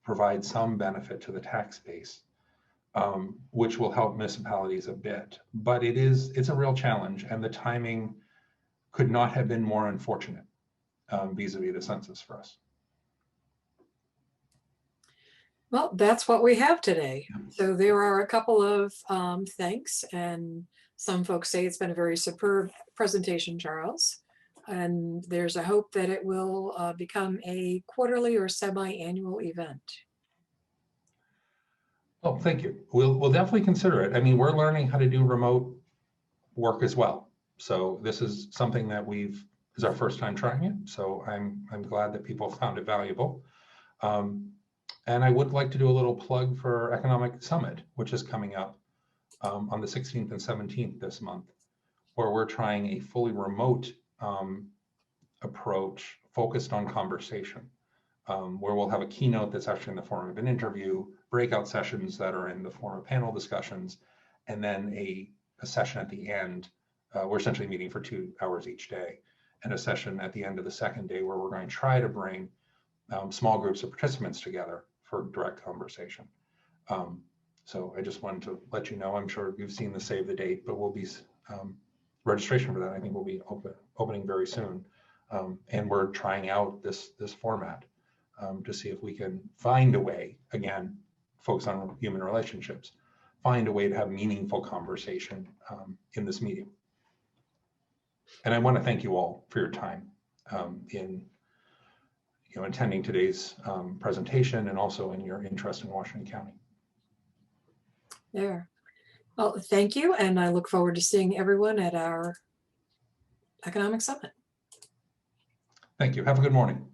provide some benefit to the tax base, which will help municipalities a bit. But it's a real challenge, and the timing could not have been more unfortunate vis-a-vis the census for us. Well, that's what we have today. So there are a couple of thanks, and some folks say it's been a very superb presentation, Charles. And there's a hope that it will become a quarterly or semi-annual event. Oh, thank you. We'll definitely consider it. I mean, we're learning how to do remote work as well. So this is something that is our first time trying it. So I'm glad that people found it valuable. And I would like to do a little plug for our Economic Summit, which is coming up on the 16th and 17th this month, where we're trying a fully remote approach focused on conversation, where we'll have a keynote that's actually in the form of an interview, breakout sessions that are in the form of panel discussions, and then a session at the end. We're essentially meeting for 2 hours each day, and a session at the end of the second day where we're going to try to bring small groups of participants together for direct conversation. So I just wanted to let you know, I'm sure you've seen the save the date, but we'll be registration for that, I think, will be opening very soon. And we're trying out this format to see if we can find a way, again, focus on human relationships, find a way to have meaningful conversation in this medium. And I want to thank you all for your time in attending today's presentation, and also in your interest in Washington County. There. Well, thank you, and I look forward to seeing everyone at our Economic Summit. Thank you. Have a good morning.